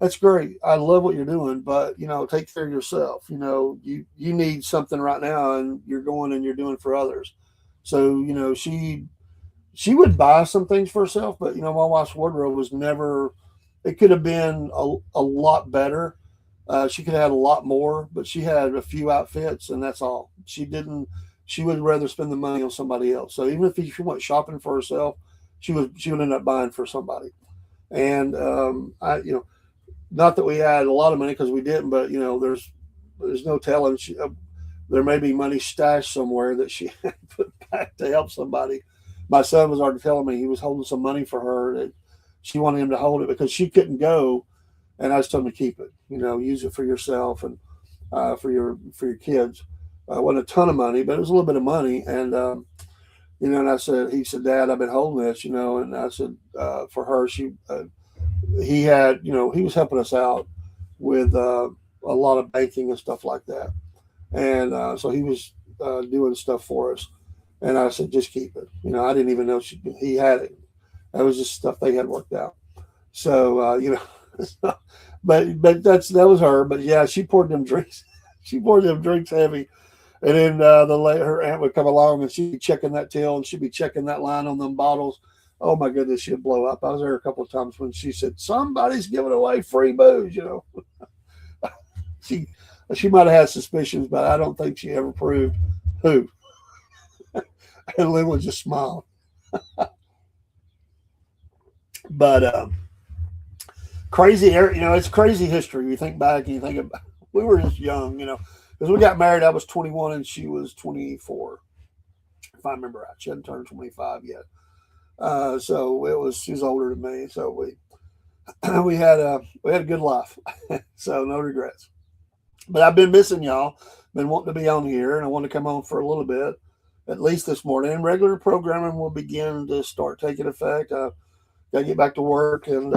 that's great, I love what you're doing, but take care of yourself. You need something right now, and you're going and you're doing for others. So she would buy some things for herself, but my wife's wardrobe was never. It could have been a lot better. She could have had a lot more, but she had a few outfits, and that's all. She didn't. She would rather spend the money on somebody else. So even if she went shopping for herself, she would end up buying for somebody. And not that we had a lot of money, because we didn't, but there's no telling. There may be money stashed somewhere that she had put back to help somebody. My son was already telling me he was holding some money for her that she wanted him to hold it because she couldn't go, and I just told him to keep it. Use it for yourself and for your kids. It wasn't a ton of money, but it was a little bit of money, and And I said, he said, Dad, I've been holding this, and I said, for her, he had, he was helping us out with a lot of banking and stuff like that. And so he was doing stuff for us. And I said, just keep it. I didn't even know he had it. That was just stuff they had worked out. So, but that was her. But yeah, she poured them drinks. She poured them drinks heavy. And then her aunt would come along and she'd be checking that till and she'd be checking that line on them bottles. Oh my goodness, she'd blow up. I was there a couple of times when she said, somebody's giving away free booze. She she might have had suspicions, but I don't think she ever proved who. And Lynn was just smiling. But crazy, it's crazy history. You think back and you think about, we were just young, because we got married. I was 21 and she was 24, if I remember right. She hadn't turned 25 yet. So she was older than me. So we had a good life. So no regrets. But I've been missing y'all. Been wanting to be on here, and I want to come on for a little bit, at least this morning. And regular programming will begin to start taking effect. Got to get back to work and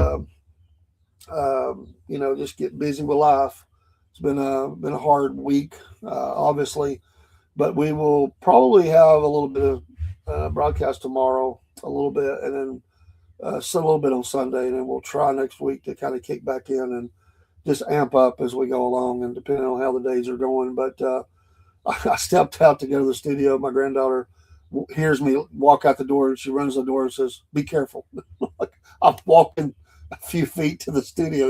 just get busy with life. It's been a hard week, obviously, but we will probably have a little bit of broadcast tomorrow, a little bit, and then a little bit on Sunday, and then we'll try next week to kind of kick back in and just amp up as we go along, and depending on how the days are going. But I stepped out to go to the studio. My granddaughter hears me walk out the door, and she runs the door and says, "Be careful." I'm walking a few feet to the studio.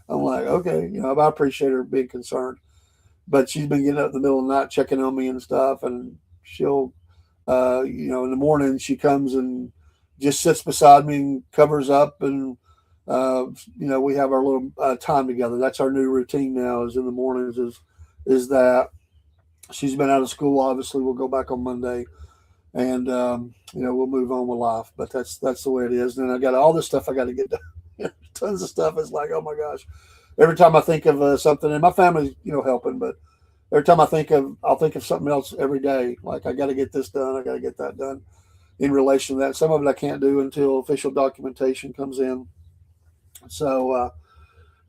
I'm like, okay, I appreciate her being concerned, but she's been getting up in the middle of the night checking on me and stuff, and she'll, in the morning she comes and just sits beside me and covers up, and we have our little time together. That's our new routine now. Is in the mornings. Is that she's been out of school? Obviously, we'll go back on Monday, and we'll move on with life. But that's the way it is. And then I got all this stuff I got to get done. Tons of stuff. It's like, oh my gosh. Every time I think of something, and my family's helping, but every time I'll think of something else every day. Like, I got to get this done. I got to get that done in relation to that. Some of it I can't do until official documentation comes in. So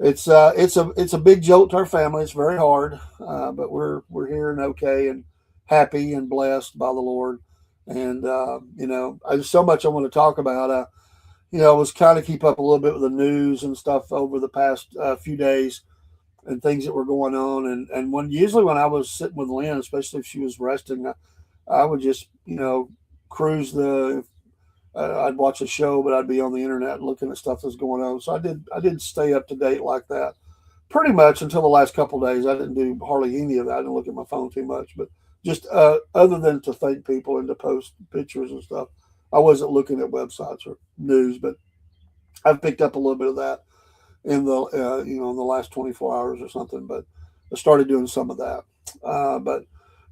it's a big jolt to our family. It's very hard, but we're here and okay and happy and blessed by the Lord. And there's so much I want to talk about. I was kind of keep up a little bit with the news and stuff over the past few days and things that were going on. And when I was sitting with Lynn, especially if she was resting, I would just cruise I'd watch a show, but I'd be on the internet looking at stuff that's going on. So I did stay up to date like that pretty much until the last couple of days. I didn't do hardly any of that. I didn't look at my phone too much, but just other than to thank people and to post pictures and stuff, I wasn't looking at websites or news. But I've picked up a little bit of that in the last 24 hours or something. But I started doing some of that. But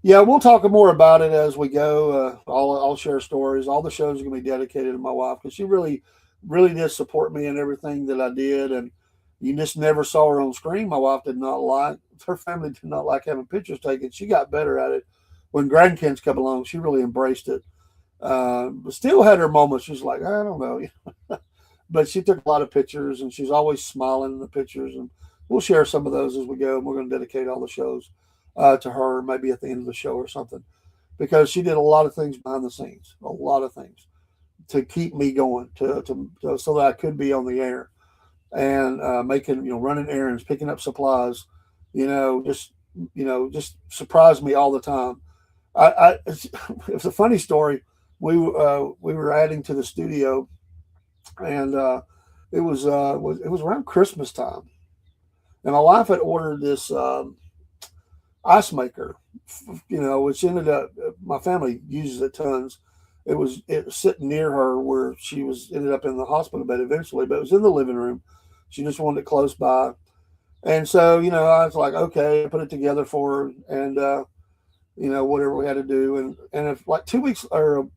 yeah, we'll talk more about it as we go. I'll share stories. All the shows are going to be dedicated to my wife because she really, really did support me in everything that I did. And you just never saw her on screen. My wife her family did not like having pictures taken. She got better at it. When grandkids come along, she really embraced it. But still had her moments. She's like, I don't know. But she took a lot of pictures, and she's always smiling in the pictures. And we'll share some of those as we go. And we're going to dedicate all the shows to her, maybe at the end of the show or something, because she did a lot of things behind the scenes, a lot of things to keep me going, to so that I could be on the air and making, running errands, picking up supplies, just surprised me all the time. It was a funny story. We were adding to the studio, and it was around Christmas time, and my wife had ordered this ice maker, which ended up, my family uses it tons. It was sitting near her where she ended up in the hospital bed eventually, but it was in the living room. She just wanted it close by, and so I was like, okay, I put it together for her, and whatever we had to do, and if like 2 weeks or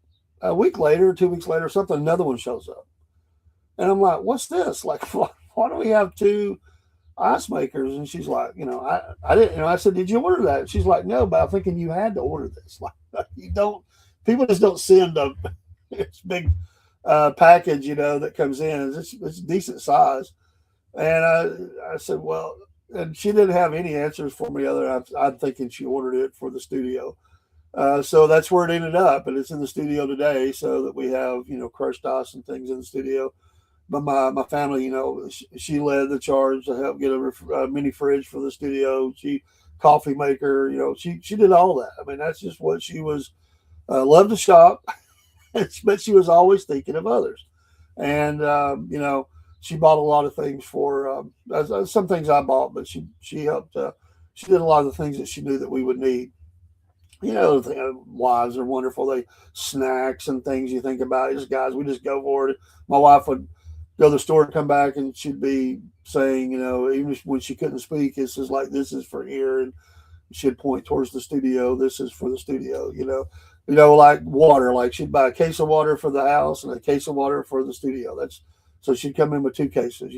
a week later, 2 weeks later, something, another one shows up, and I'm like, what's this? Like, why do we have two ice makers? And she's like, I didn't, I said, did you order that? And she's like, no, but I'm thinking you had to order this. Like, you don't people just don't send a it's big package, that comes in. It's decent size. And I said, well, and she didn't have any answers for me other than I'm thinking she ordered it for the studio. So that's where it ended up, and it's in the studio today. So that we have crushed ice and things in the studio. But my family, she led the charge to help get a mini fridge for the studio. She coffee maker, she did all that. I mean, that's just what she was. Loved to shop, but she was always thinking of others. And she bought a lot of things for some things I bought, but she helped. She did a lot of the things that she knew that we would need. Wives are wonderful. They snacks and things you think about. Just guys, we just go for it. My wife would go to the store and come back, and she'd be saying, even when she couldn't speak, this is like this is for here, and she'd point towards the studio. This is for the studio. Like water. Like she'd buy a case of water for the house and a case of water for the studio. That's so she'd come in with two cases.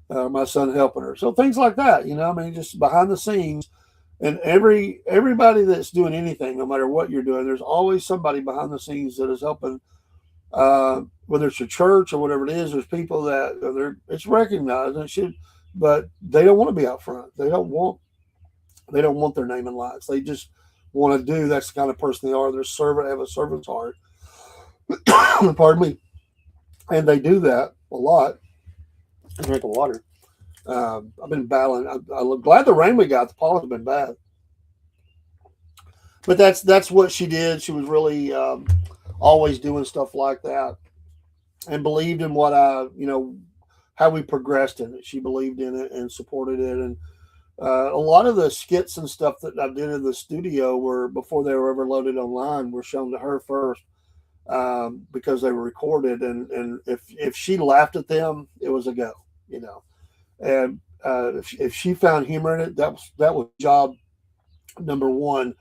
My son helping her. So things like that. I mean, just behind the scenes. And everybody that's doing anything, no matter what you're doing, there's always somebody behind the scenes that is helping. Whether it's a church or whatever it is, there's people that it's recognized and it should, but they don't want to be out front. They don't want their name in lights. They just want to do. That's the kind of person they are. They're have a servant's heart. Pardon me, and they do that a lot. I drink of water. I've been battling. I'm glad the rain we got. The pollen's been bad, but that's what she did. She was really always doing stuff like that, and believed in how we progressed in it. She believed in it and supported it. And a lot of the skits and stuff that I did in the studio were before they were ever loaded online. Were shown to her first because they were recorded, and if she laughed at them, it was a go. And if she found humor in it, that was job number one.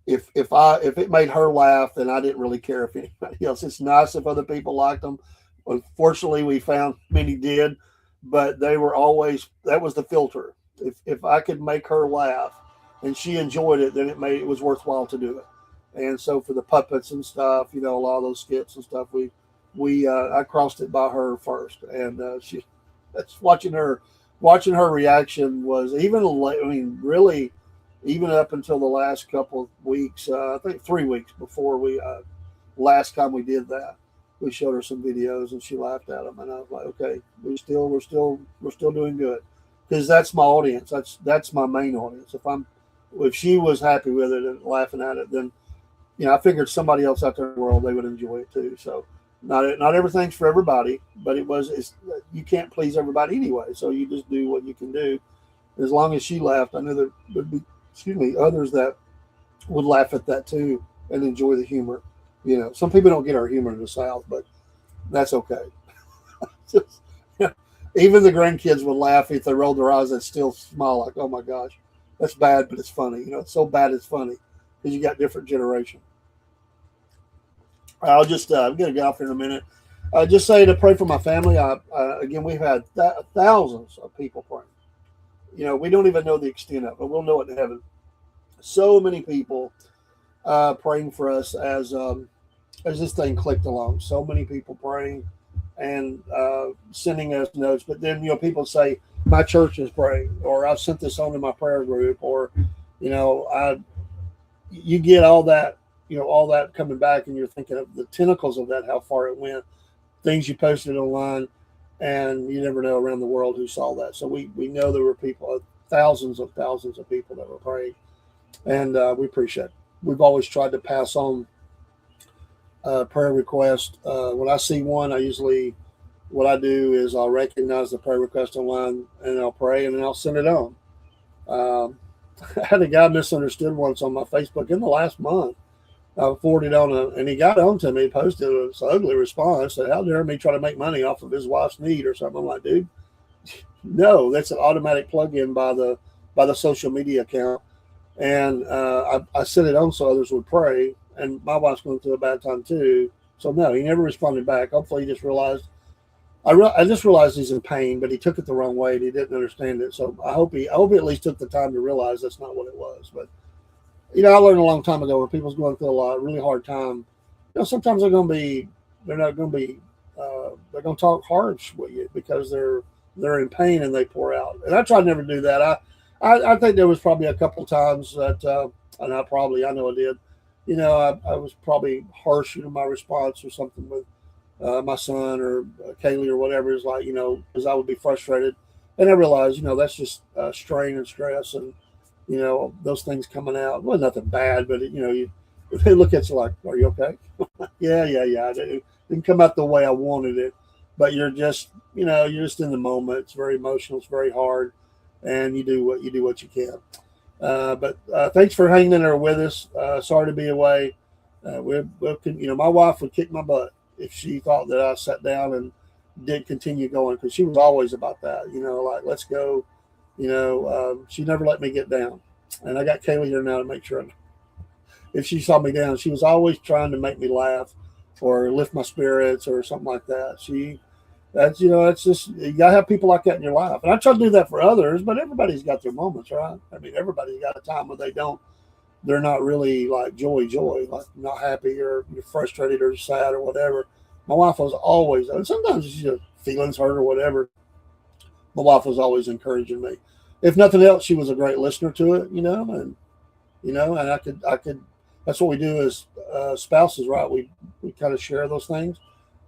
If it made her laugh, then I didn't really care if anybody else. It's nice if other people liked them. Unfortunately, we found many did, but they were always that was the filter. If I could make her laugh and she enjoyed it, then it was worthwhile to do it. And so for the puppets and stuff, a lot of those skits and stuff, I crossed it by her first, and that's watching her reaction was really even up until the last couple of weeks, I think 3 weeks before we last time we did that, we showed her some videos and she laughed at them, and I was like, okay, we're still doing good, because that's my audience. That's my main audience. If she was happy with it and laughing at it, then I figured somebody else out there in the world, they would enjoy it too. So not everything's for everybody, but you can't please everybody anyway. So you just do what you can do. As long as she laughed, I knew there would be others that would laugh at that too and enjoy the humor. Some people don't get our humor in the South, but that's okay. Just, even the grandkids would laugh if they rolled their eyes and still smile like, oh my gosh, that's bad, but it's funny. It's so bad it's funny, because you got different generation. I'll just I'm gonna get off here in a minute. Just say to pray for my family. Again, we've had thousands of people praying. We don't even know the extent of it. We'll know it in heaven. So many people praying for us as this thing clicked along. So many people praying and sending us notes. But then people say my church is praying, or I've sent this on to my prayer group, or you get all that. All that coming back, and you're thinking of the tentacles of that, how far it went, things you posted online, and you never know around the world who saw that. So we know there were people, thousands of people that were praying, and we appreciate it. We've always tried to pass on prayer requests. When I see one, what I do is I'll recognize the prayer request online, and I'll pray, and then I'll send it on. I had a guy misunderstood once on my Facebook in the last month. I forwarded on and he got on to me, posted an ugly response, said, how dare me try to make money off of his wife's need or something. I'm like, dude, no, that's an automatic plug-in by the social media account. And I sent it on so others would pray, and my wife's going through a bad time too. So no, he never responded back. Hopefully he just realized, I just realized he's in pain, but he took it the wrong way and he didn't understand it. So I hope he at least took the time to realize that's not what it was. But I learned a long time ago when people's going through really hard time, sometimes they're not going to be, they're going to talk harsh with you because they're in pain and they pour out. And I try to never do that. I think there was probably a couple times that, and I know I did. I was probably harsh in my response or something with my son or Kaylee or whatever. Is like, because I would be frustrated, and I realized, that's just strain and stress, and those things coming out. Well, nothing bad, but they look at you like, "Are you okay?" Yeah. It didn't come out the way I wanted it, but you're just in the moment. It's very emotional. It's very hard, and you do what you can. But thanks for hanging in there with us. Sorry to be away. My wife would kick my butt if she thought that I sat down and did continue going because she was always about that. Like let's go. She never let me get down, and I got Kaylee here now to make sure if she saw me down, she was always trying to make me laugh or lift my spirits or something like that. That's just you gotta have people like that in your life, and I try to do that for others. But everybody's got their moments, right? I mean, everybody's got a time where they're not really like joy, like not happy or you're frustrated or sad or whatever. My wife was always, and sometimes feelings hurt or whatever. My wife was always encouraging me. If nothing else, she was a great listener to it, and I could. That's what we do as spouses, right? We kind of share those things,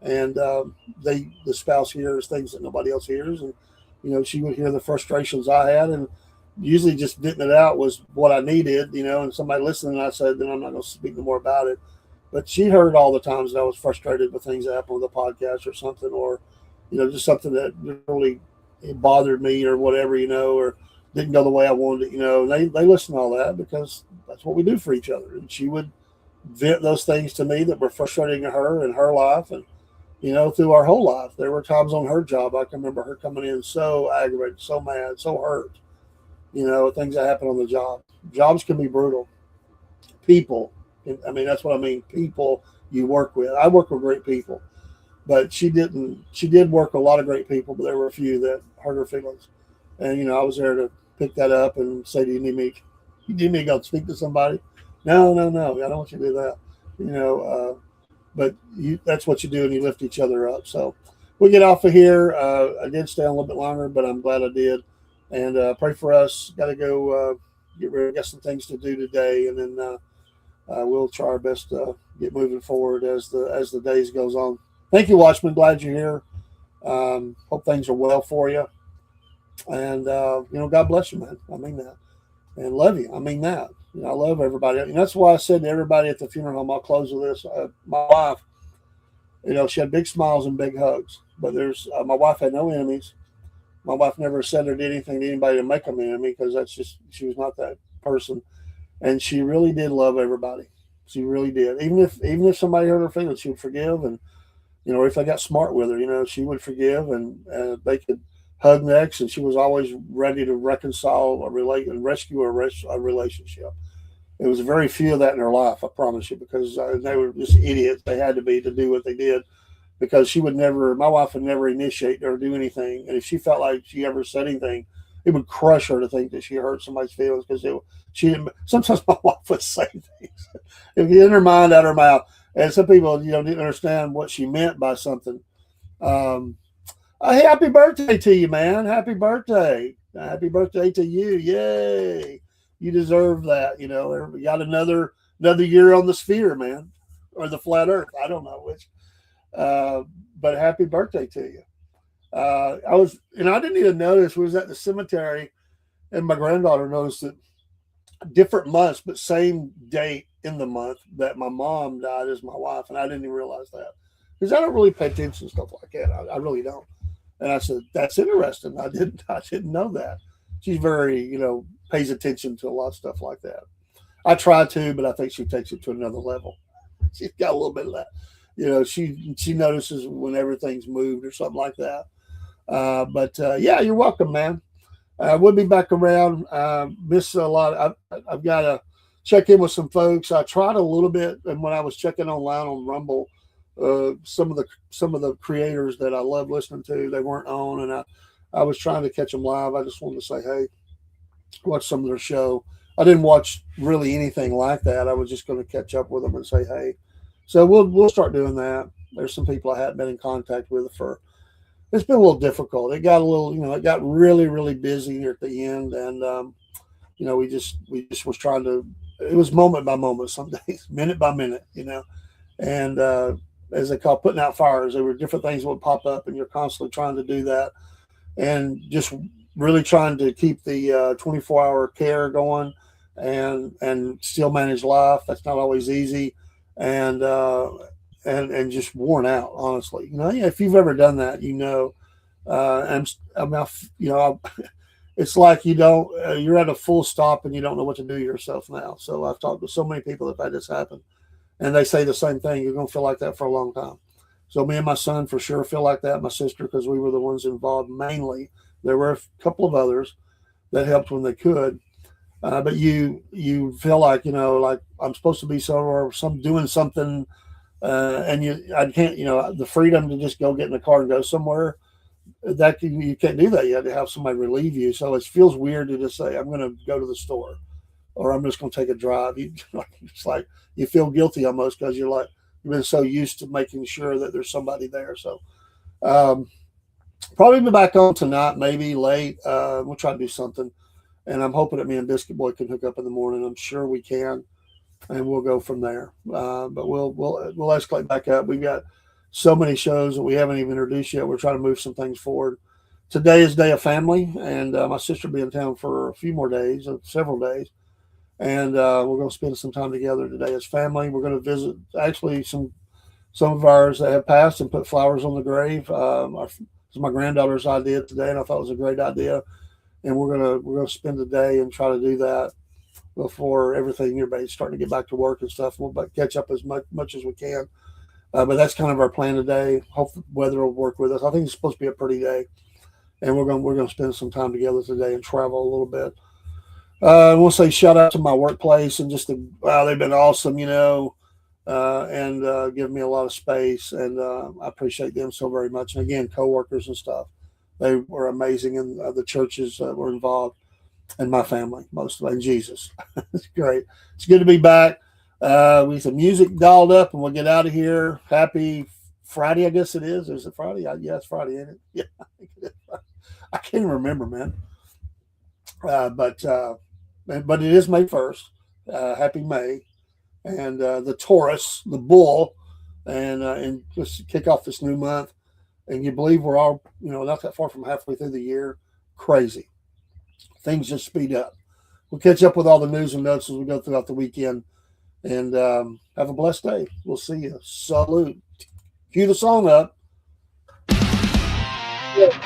and the spouse hears things that nobody else hears, and she would hear the frustrations I had, and usually just venting it out was what I needed, and somebody listening, I said, then I'm not going to speak no more about it. But she heard all the times that I was frustrated with things that happened with the podcast or something, or just something that really it bothered me or whatever, or didn't go the way I wanted it, they listen to all that because that's what we do for each other. And she would vent those things to me that were frustrating to her in her life. And, through our whole life, there were times on her job, I can remember her coming in so aggravated, so mad, so hurt, things that happen on the job. Jobs can be brutal. People, I mean, that's what I mean. People you work with. I work with great people, but she didn't. She did work with a lot of great people, but there were a few that hurt her feelings. And I was there to pick that up and say, "Do you need me? You need me to go speak to somebody?" No. I don't want you to do that. But that's what you do, and you lift each other up. So we'll get off of here. I did stay on a little bit longer, but I'm glad I did. And pray for us. Got to go get ready. Got some things to do today, and then we'll try our best to get moving forward as the days goes on. Thank you, Watchman. Glad you're here. Hope things are well for you. And God bless you, man. I mean that, and love you. I mean that. I love everybody. And that's why I said to everybody at the funeral home. I'll close with this. My wife, she had big smiles and big hugs. But my wife had no enemies. My wife never said or did anything to anybody to make them an enemy because she was not that person. And she really did love everybody. She really did. Even if somebody hurt her feelings, she would forgive. And if they got smart with her, she would forgive, and they could hug next. And she was always ready to reconcile and rescue a relationship. It was very few of that in her life, I promise you, because they were just idiots. They had to be to do what they did, because my wife would never initiate or do anything. And if she felt like she ever said anything, it would crush her to think that she hurt somebody's feelings, because she didn't. Sometimes my wife would say things in her mind, out of her mouth, and some people didn't understand what she meant by something. Hey, happy birthday to you, man! Happy birthday to you! Yay! You deserve that. You got another year on the sphere, man, or the flat Earth. I don't know which. But happy birthday to you. I didn't even notice. We was at the cemetery, and my granddaughter noticed that different months, but same date in the month that my mom died as my wife, and I didn't even realize that, because I don't really pay attention to stuff like that. I really don't. And I said, "That's interesting. I didn't know that." She's very, pays attention to a lot of stuff like that. I try to, but I think she takes it to another level. She's got a little bit of that. She notices when everything's moved or something like that. But yeah, you're welcome, man. We'll be back around. Miss a lot. I've got to check in with some folks. I tried a little bit, and when I was checking online on Rumble, some of the creators that I love listening to, they weren't on, and I was trying to catch them live. I just wanted to say, hey, watch some of their show. I didn't watch really anything like that. I was just going to catch up with them and say, hey, So we'll start doing that. There's some people I hadn't been in contact with for. It's been a little difficult. It got a little, it got really really busy near at the end, and we just was trying to. It was moment by moment, some days, minute by minute, and as they call putting out fires. There were different things that would pop up, and you're constantly trying to do that, and just really trying to keep the 24-hour care going, and still manage life. That's not always easy, and and just worn out. Honestly, yeah, if you've ever done that, and it's like you don't you're at a full stop and you don't know what to do yourself now. So I've talked to so many people that had this happen, and they say the same thing. You're going to feel like that for a long time. So me and my son for sure feel like that. My sister, because we were the ones involved mainly. There were a couple of others that helped when they could, but you feel like like I'm supposed to be somewhere, some doing something, and I can't, the freedom to just go get in the car and go somewhere. That you can't do that. You have to have somebody relieve you. So it feels weird to just say I'm going to go to the store, or I'm just going to take a drive. It's like you feel guilty almost because you're like you've been so used to making sure that there's somebody there. So probably be back on tonight, maybe late. We'll try to do something, and I'm hoping that me and Biscuit Boy can hook up in the morning. I'm sure we can, and we'll go from there. But we'll escalate back up. We've got so many shows that we haven't even introduced yet. We're trying to move some things forward. Today is Day of Family, and my sister will be in town for a few more days, several days, and we're going to spend some time together today as family. We're going to visit actually some of ours that have passed and put flowers on the grave. It was my granddaughter's idea today, and I thought it was a great idea. And we're gonna spend the day and try to do that before everybody's starting to get back to work and stuff. We'll catch up as much as we can. But that's kind of our plan today. Hope the weather will work with us. I think it's supposed to be a pretty day, and we're gonna spend some time together today and travel a little bit. We'll say shout out to my workplace and just they've been awesome, and give me a lot of space, and I appreciate them so very much. And again, coworkers and stuff, they were amazing, and the churches that were involved, and my family, most of it, and Jesus. It's great. It's good to be back. We get some music dialed up, and we'll get out of here. Happy Friday, I guess it is. Is it Friday? Yeah, it's Friday, isn't it? Yeah, I think it is. I can't even remember, man. But it is May 1st. Happy May. And the Taurus, the bull, and just kick off this new month. And you believe we're all, not that far from halfway through the year. Crazy. Things just speed up. We'll catch up with all the news and notes as we go throughout the weekend. And have a blessed day. We'll see you. Salute. Cue the song up. Yeah.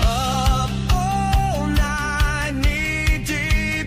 Up all night, knee deep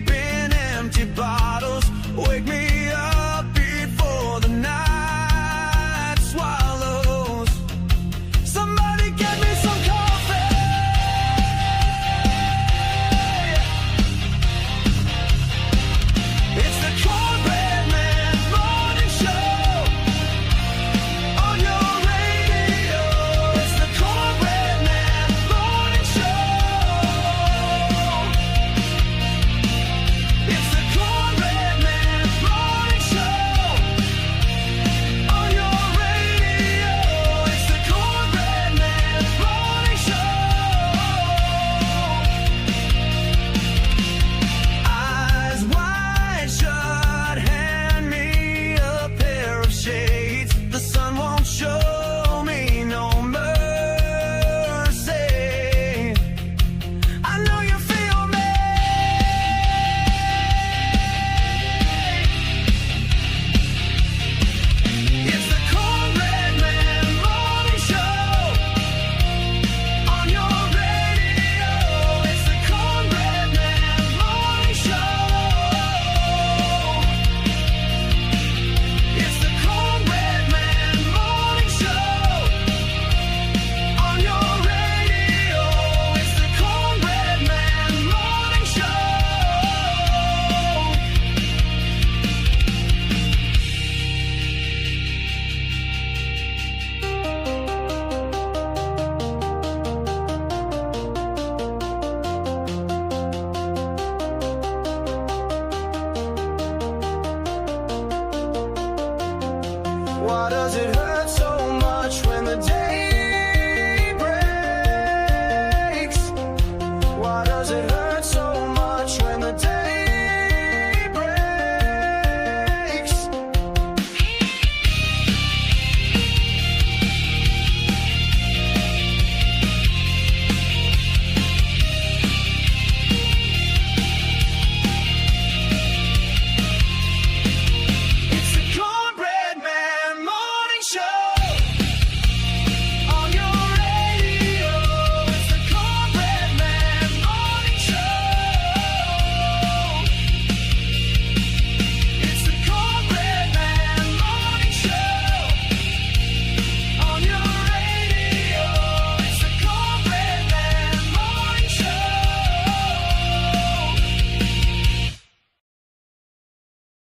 What a